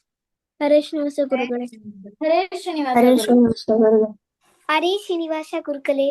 ಹರೇ ಶ್ರೀನಿವಾಸ ಗುರುಗಳೇ. ಹರೇ ಶ್ರೀನಿವಾಸ ಹರೇ ಗುರು. ಶ್ರೀನಿವಾಸ ಗುರುಗಳೇ. ಹರೇ ಶ್ರೀನಿವಾಸ ಗುರುಗಳೇ.